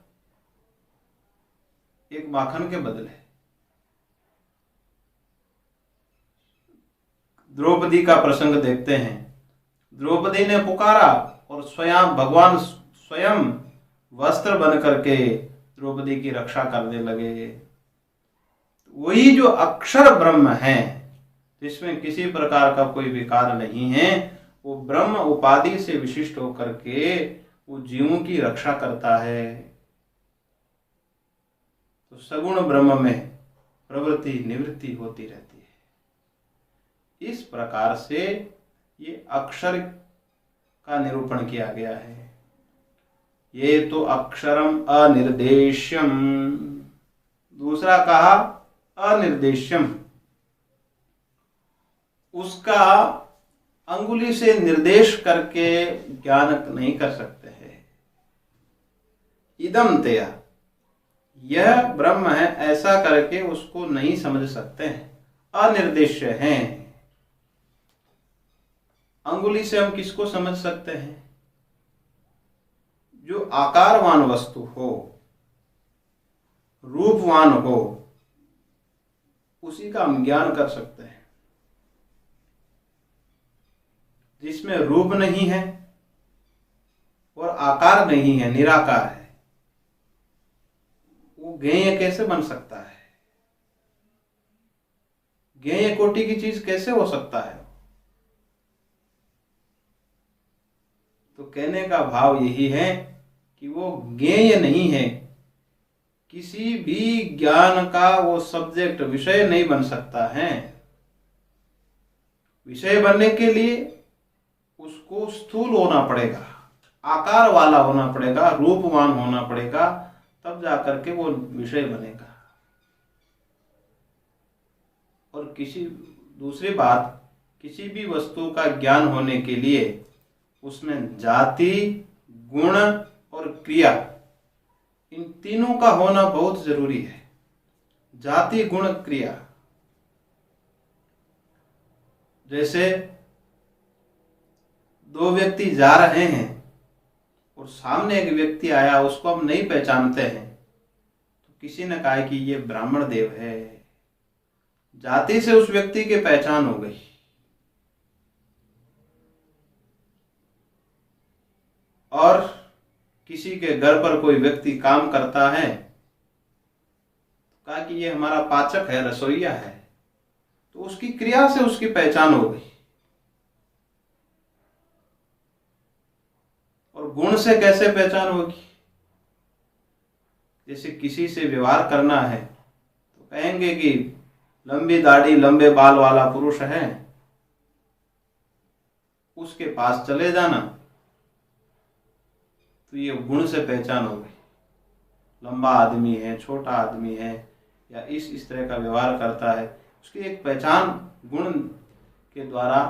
[SPEAKER 2] एक माखन के बदले। द्रौपदी का प्रसंग देखते हैं। द्रौपदी ने पुकारा और स्वयं भगवान स्वयं वस्त्र बन करके द्रौपदी की रक्षा करने लगे। वही जो अक्षर ब्रह्म है जिसमें किसी प्रकार का कोई विकार नहीं है, वो ब्रह्म उपाधि से विशिष्ट होकर के वो जीवों की रक्षा करता है। तो सगुण ब्रह्म में प्रवृत्ति निवृत्ति होती रहती है। इस प्रकार से ये अक्षर का निरूपण किया गया है। ये तो अक्षरम अनिर्देश्यम, दूसरा कहा अनिर्देश्यम, उसका अंगुली से निर्देश करके ज्ञान नहीं कर सकते हैं। इदम तया, यह ब्रह्म है ऐसा करके उसको नहीं समझ सकते हैं, अनिर्देश्य हैं। अंगुली से हम किसको समझ सकते हैं? जो आकारवान वस्तु हो, रूपवान हो, उसी का हम ज्ञान कर सकते हैं। जिसमें रूप नहीं है और आकार नहीं है, निराकार है, वो ज्ञेय कैसे बन सकता है? ज्ञेय कोटि की चीज कैसे हो सकता है? तो कहने का भाव यही है कि वो ज्ञेय नहीं है, किसी भी ज्ञान का वो सब्जेक्ट विषय नहीं बन सकता है। विषय बनने के लिए उसको स्थूल होना पड़ेगा, आकार वाला होना पड़ेगा, रूपवान होना पड़ेगा, तब जाकर के वो विषय बनेगा। और किसी दूसरी बात, किसी भी वस्तु का ज्ञान होने के लिए उसमें जाति, गुण और क्रिया, इन तीनों का होना बहुत जरूरी है। जाति, गुण, क्रिया। जैसे दो व्यक्ति जा रहे हैं और सामने एक व्यक्ति आया, उसको हम नहीं पहचानते हैं, तो किसी ने कहा कि ये ब्राह्मण देव है, जाति से उस व्यक्ति की पहचान हो गई। और किसी के घर पर कोई व्यक्ति काम करता है, कहा कि ये हमारा पाचक है, रसोइया है, तो उसकी क्रिया से उसकी पहचान हो गई। और गुण से कैसे पहचान होगी? जैसे किसी से व्यवहार करना है तो कहेंगे कि लंबी दाढ़ी लंबे बाल वाला पुरुष है, उसके पास चले जाना, तो ये गुण से पहचान हो गई। लंबा आदमी है, छोटा आदमी है, या इस तरह का व्यवहार करता है, उसकी एक पहचान गुण के द्वारा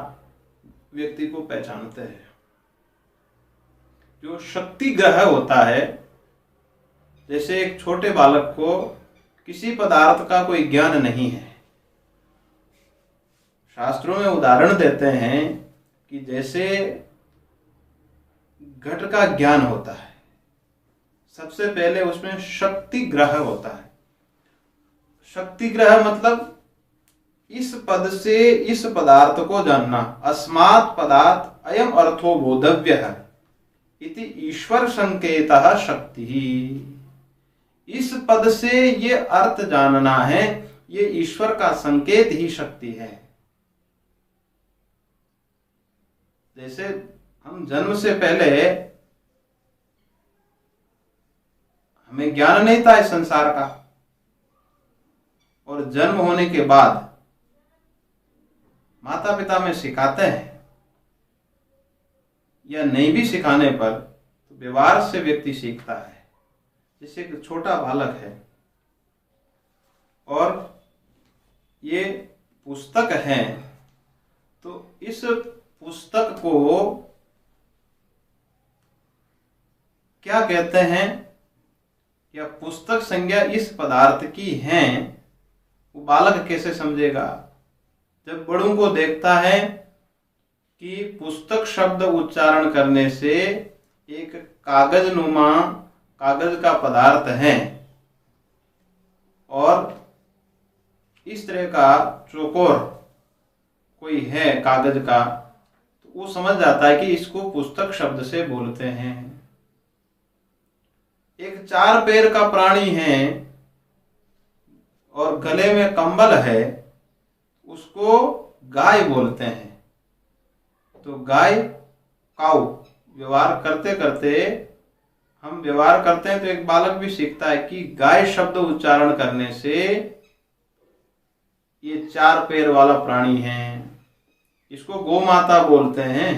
[SPEAKER 2] व्यक्ति को पहचानते हैं। जो शक्ति ग्रह होता है, जैसे एक छोटे बालक को किसी पदार्थ का कोई ज्ञान नहीं है, शास्त्रों में उदाहरण देते हैं कि जैसे घट का ज्ञान होता है, सबसे पहले उसमें शक्ति ग्रह होता है। शक्ति ग्रह मतलब इस पद से इस पदार्थ को जानना। अस्मात् पदार्थ अयम अर्थो बोधव्यः इति ईश्वर संकेतः शक्ति। इस पद से ये अर्थ जानना है, ये ईश्वर का संकेत ही शक्ति है। जैसे हम जन्म से पहले हमें ज्ञान नहीं था इस संसार का, और जन्म होने के बाद माता पिता में सिखाते हैं, या नहीं भी सिखाने पर तो व्यवहार से व्यक्ति सीखता है। जैसे एक छोटा बालक है और ये पुस्तक है, तो इस पुस्तक को क्या कहते हैं, या पुस्तक संज्ञा इस पदार्थ की है, वो बालक कैसे समझेगा? जब बड़ों को देखता है कि पुस्तक शब्द उच्चारण करने से एक कागज नुमा, कागज का पदार्थ है और इस तरह का चौकोर कोई है कागज का, तो वो समझ जाता है कि इसको पुस्तक शब्द से बोलते हैं। एक 4 पैर का प्राणी है और गले में कंबल है, उसको गाय बोलते हैं। तो गाय, काऊ, व्यवहार करते करते हम व्यवहार करते हैं तो एक बालक भी सीखता है कि गाय शब्द उच्चारण करने से ये 4 पैर वाला प्राणी है, इसको गौ माता बोलते हैं।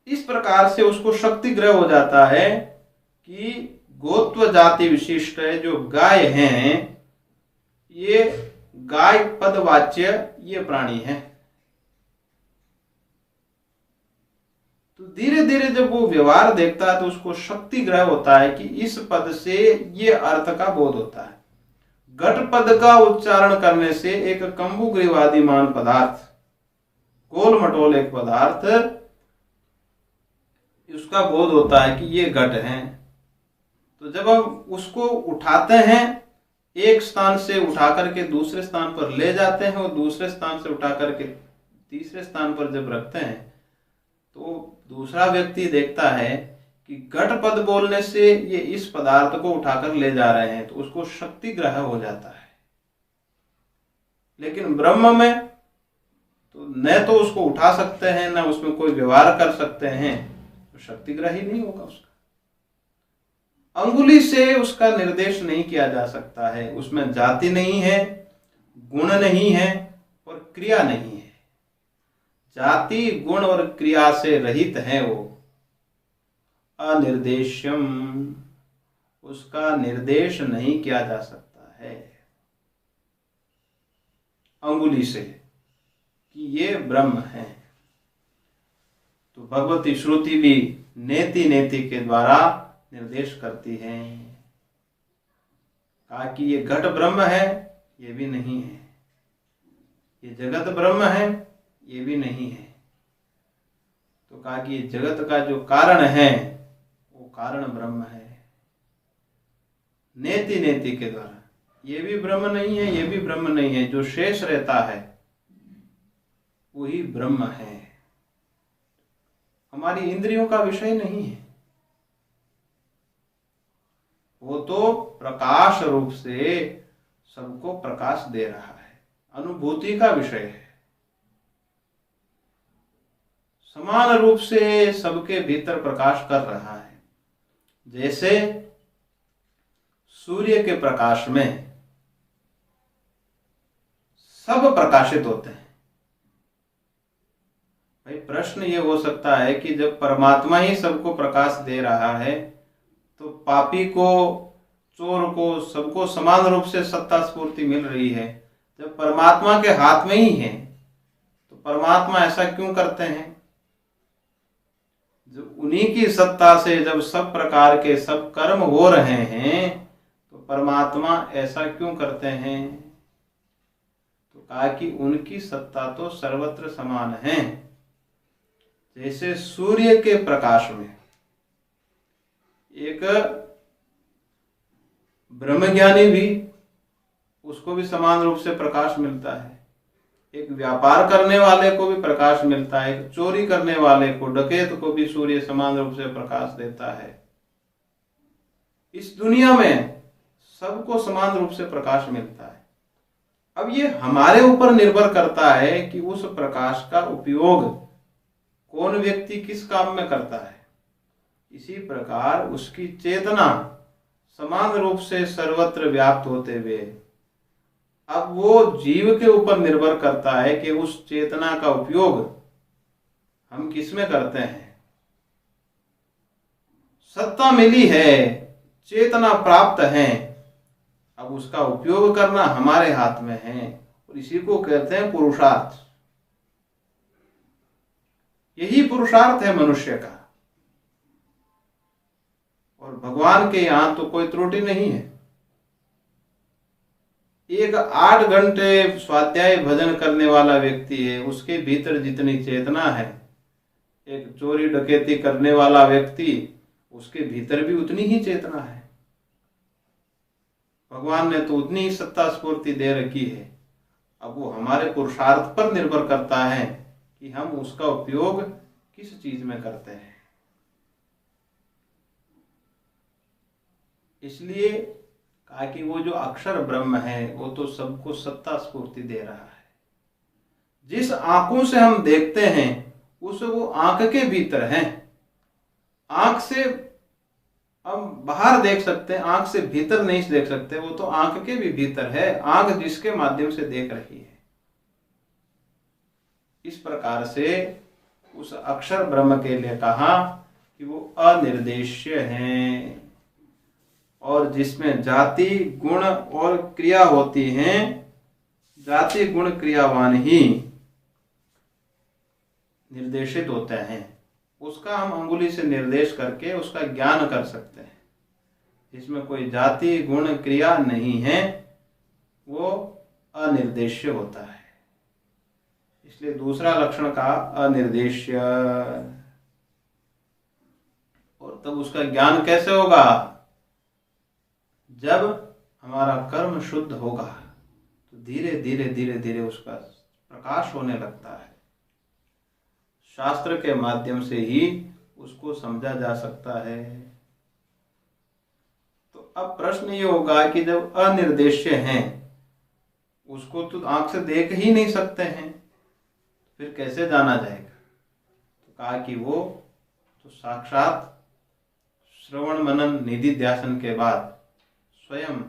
[SPEAKER 2] इस प्रकार से उसको शक्ति ग्रह हो जाता है कि गोत्व जाति विशिष्ट है जो गाय हैं, ये गाय पदवाच्य ये प्राणी है। तो धीरे धीरे जब वो व्यवहार देखता है तो उसको शक्ति ग्रह होता है कि इस पद से ये अर्थ का बोध होता है। घट पद का उच्चारण करने से एक कंबु ग्रीवादिमान पदार्थ, गोल मटोल एक पदार्थ, उसका बोध होता है कि ये घट है। तो जब हम उसको उठाते हैं, एक स्थान से उठा करके दूसरे स्थान पर ले जाते हैं और दूसरे स्थान से उठा करके तीसरे स्थान पर जब रखते हैं, तो दूसरा व्यक्ति देखता है कि घट पद बोलने से ये इस पदार्थ को उठाकर ले जा रहे हैं, तो उसको शक्ति ग्रह हो जाता है। लेकिन ब्रह्म में तो न तो उसको उठा सकते हैं, न उसमें कोई व्यवहार कर सकते हैं, तो शक्ति ग्रह ही नहीं होगा उसका। अंगुली से उसका निर्देश नहीं किया जा सकता है, उसमें जाति नहीं है, गुण नहीं है और क्रिया नहीं है। जाति, गुण और क्रिया से रहित है वो, अनिर्देश्यम, उसका निर्देश नहीं किया जा सकता है अंगुली से कि ये ब्रह्म है। तो भगवती श्रुति भी नेति नेति के द्वारा निर्देश करती है, कहा कि ये घट ब्रह्म है, ये भी नहीं है, ये जगत ब्रह्म है, ये भी नहीं है। तो कहा कि ये जगत का जो कारण है वो कारण ब्रह्म है। नेति नेति के द्वारा ये भी ब्रह्म नहीं है, ये भी ब्रह्म नहीं है, जो शेष रहता है वही ब्रह्म है, हमारी इंद्रियों का विषय नहीं है। वो तो प्रकाश रूप से सबको प्रकाश दे रहा है, अनुभूति का विषय है, समान रूप से सबके भीतर प्रकाश कर रहा है। जैसे सूर्य के प्रकाश में सब प्रकाशित होते हैं। भाई प्रश्न ये हो सकता है कि जब परमात्मा ही सबको प्रकाश दे रहा है, तो पापी को, चोर को, सबको समान रूप से सत्ता स्फूर्ति मिल रही है। जब परमात्मा के हाथ में ही है तो परमात्मा ऐसा क्यों करते हैं? जो उन्हीं की सत्ता से जब सब प्रकार के सब कर्म हो रहे हैं, तो परमात्मा ऐसा क्यों करते हैं? तो कहा कि उनकी सत्ता तो सर्वत्र समान है। जैसे सूर्य के प्रकाश में एक ब्रह्मज्ञानी भी, उसको भी समान रूप से प्रकाश मिलता है, एक व्यापार करने वाले को भी प्रकाश मिलता है, एक चोरी करने वाले को, डकैत को भी सूर्य समान रूप से प्रकाश देता है। इस दुनिया में सबको समान रूप से प्रकाश मिलता है। अब ये हमारे ऊपर निर्भर करता है कि उस प्रकाश का उपयोग कौन व्यक्ति किस काम में करता है। इसी प्रकार उसकी चेतना समान रूप से सर्वत्र व्याप्त होते हुए अब वो जीव के ऊपर निर्भर करता है कि उस चेतना का उपयोग हम किस में करते हैं। सत्ता मिली है, चेतना प्राप्त है, अब उसका उपयोग करना हमारे हाथ में है, और इसी को कहते हैं पुरुषार्थ। यही पुरुषार्थ है मनुष्य का, और भगवान के यहां तो कोई त्रुटि नहीं है। एक 8 घंटे स्वाध्याय भजन करने वाला व्यक्ति है, उसके भीतर जितनी चेतना है, एक चोरी डकैती करने वाला व्यक्ति, उसके भीतर भी उतनी ही चेतना है। भगवान ने तो उतनी ही सत्ता स्फूर्ति दे रखी है। अब वो हमारे पुरुषार्थ पर निर्भर करता है कि हम उसका उपयोग किस चीज में करते हैं। इसलिए कहा कि वो जो अक्षर ब्रह्म है वो तो सबको सत्ता स्फूर्ति दे रहा है। जिस आंखों से हम देखते हैं उस वो आंख के भीतर है। आंख से हम बाहर देख सकते हैं, आंख से भीतर नहीं देख सकते, वो तो आंख के भी भीतर है, आंख जिसके माध्यम से देख रही है। इस प्रकार से उस अक्षर ब्रह्म के लिए कहा कि वो अनिर्देश्य हैं, और जिसमें जाति गुण और क्रिया होती हैं, जाति गुण क्रियावान ही निर्देशित होते हैं। उसका हम अंगुली से निर्देश करके उसका ज्ञान कर सकते हैं। जिसमें कोई जाति गुण क्रिया नहीं है वो अनिर्देश्य होता है। इसलिए दूसरा लक्षण का अनिर्देश्य। और तब उसका ज्ञान कैसे होगा? जब हमारा कर्म शुद्ध होगा तो धीरे धीरे धीरे धीरे उसका प्रकाश होने लगता है। शास्त्र के माध्यम से ही उसको समझा जा सकता है। तो अब प्रश्न ये होगा कि जब अनिर्देश्य हैं, उसको तो आंख से देख ही नहीं सकते हैं, फिर कैसे जाना जाएगा? तो कहा कि वो तो साक्षात श्रवण मनन निधि ध्यासन के बाद स्वयं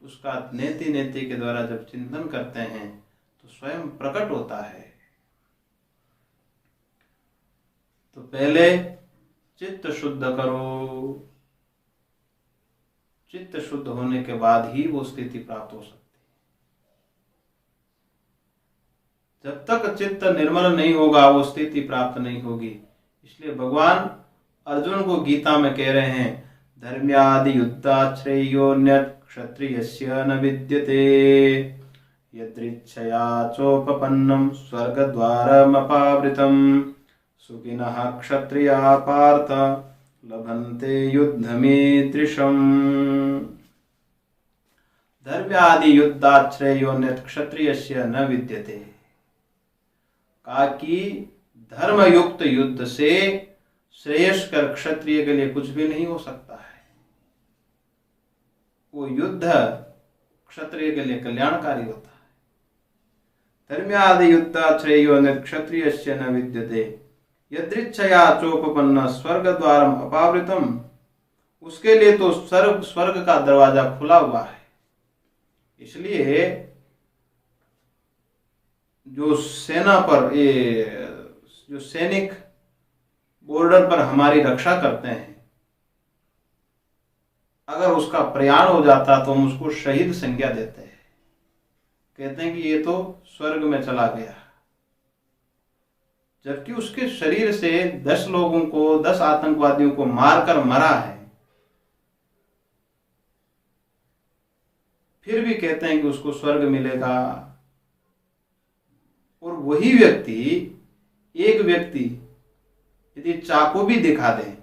[SPEAKER 2] उसका नेति नेति के द्वारा जब चिंतन करते हैं तो स्वयं प्रकट होता है। तो पहले चित्त शुद्ध करो, चित्त शुद्ध होने के बाद ही वो स्थिति प्राप्त हो सकती है। जब तक चित्त निर्मल नहीं होगा वो स्थिति प्राप्त नहीं होगी। इसलिए भगवान अर्जुन को गीता में कह रहे हैं, धर्म्यादि युद्धाश्रेयोन्यत् क्षत्रियस्य न विद्यते यदृच्छया चोपपन्नं स्वर्गद्वारमपावृतं सुखिनः क्षत्रिया पार्थ लभन्ते युद्धमीदृशम्। धर्म्यादि युद्धाश्रेयोन्यत् क्षत्रियस्य न विद्यते। कहा कि धर्मयुक्त युद्ध से श्रेयस्कर क्षत्रिय के लिए कुछ भी नहीं हो सकता है। वो युद्ध क्षत्रिय के लिए कल्याणकारी होता है। धर्म्यादि युद्धाश्रेयो क्षत्रियस्य न विद्यते यदृच्छया चोपपन्न स्वर्ग द्वारम अपावृतम। उसके लिए तो स्वर्ग का दरवाजा खुला हुआ है। इसलिए जो सेना पर जो सैनिक बॉर्डर पर हमारी रक्षा करते हैं, अगर उसका प्रयाण हो जाता तो हम उसको शहीद संज्ञा देते हैं। कहते हैं कि ये तो स्वर्ग में चला गया, जबकि उसके शरीर से 10 लोगों को 10 आतंकवादियों को मारकर मरा है। फिर भी कहते हैं कि उसको स्वर्ग मिलेगा। और वही व्यक्ति, एक व्यक्ति यदि चाकू भी दिखा दे,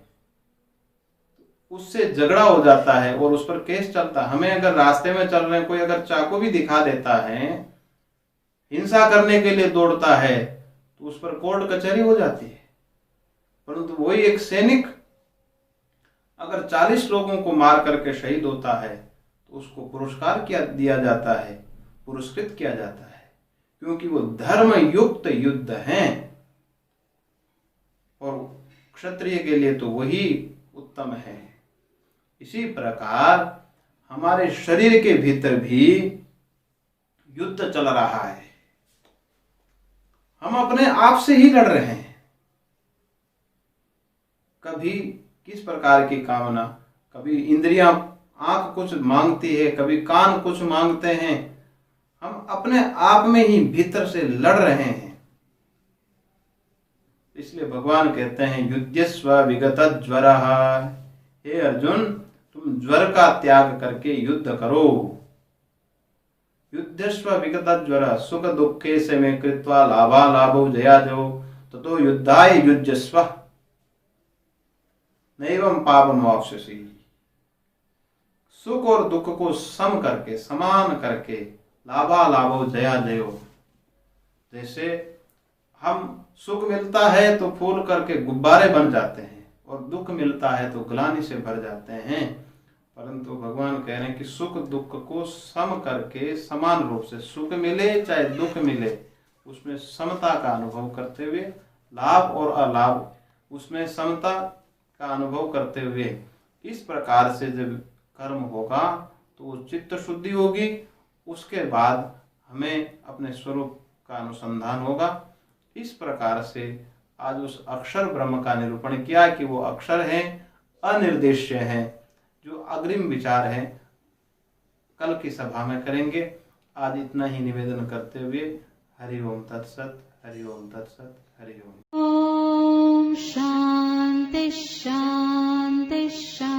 [SPEAKER 2] उससे झगड़ा हो जाता है और उस पर केस चलता है। हमें अगर रास्ते में चल रहे हैं, कोई अगर चाकू भी दिखा देता है, हिंसा करने के लिए दौड़ता है, तो उस पर कोर्ट कचहरी हो जाती है। परंतु वही एक सैनिक अगर 40 लोगों को मार करके शहीद होता है तो उसको पुरस्कार दिया जाता है, पुरस्कृत किया जाता है, क्योंकि वो धर्म युक्त युद्ध हैं। और क्षत्रिय के लिए तो वही उत्तम है। इसी प्रकार हमारे शरीर के भीतर भी युद्ध चल रहा है। हम अपने आप से ही लड़ रहे हैं। कभी किस प्रकार की कामना, कभी इंद्रियां आंख कुछ मांगती है, कभी कान कुछ मांगते हैं। हम अपने आप में ही भीतर से लड़ रहे हैं। इसलिए भगवान कहते हैं युध्यस्व विगत ज्वरः। हे अर्जुन, तुम ज्वर का त्याग करके युद्ध करो। युद्धस्व विगत ज्वर सुख दुखे से में कृत्वा लाभा लाभो जया जो ततो युद्धाय युज्यस्व नैवं पापम वाप्स्यसि। सुख और दुख को सम करके, समान करके, लाभा लाभो जया जयो। जैसे हम सुख मिलता है तो फूल करके गुब्बारे बन जाते हैं, और दुख मिलता है तो ग्लानि से भर जाते हैं। परंतु भगवान कह रहे हैं कि सुख दुख को सम करके, समान रूप से, सुख मिले चाहे दुख मिले, उसमें समता का अनुभव करते हुए, लाभ और अलाभ उसमें समता का अनुभव करते हुए, इस प्रकार से जब कर्म होगा तो वो चित्त शुद्धि होगी। उसके बाद हमें अपने स्वरूप का अनुसंधान होगा। इस प्रकार से आज उस अक्षर ब्रह्म का निरूपण किया कि वो अक्षर है, अनिर्देश्य है, जो अग्रिम विचार है कल की सभा में करेंगे। आज इतना ही निवेदन करते हुए हरि ओम तत्सत, हरि ओम तत्सत, हरि ओम।
[SPEAKER 1] ओम शांति शांति शांति।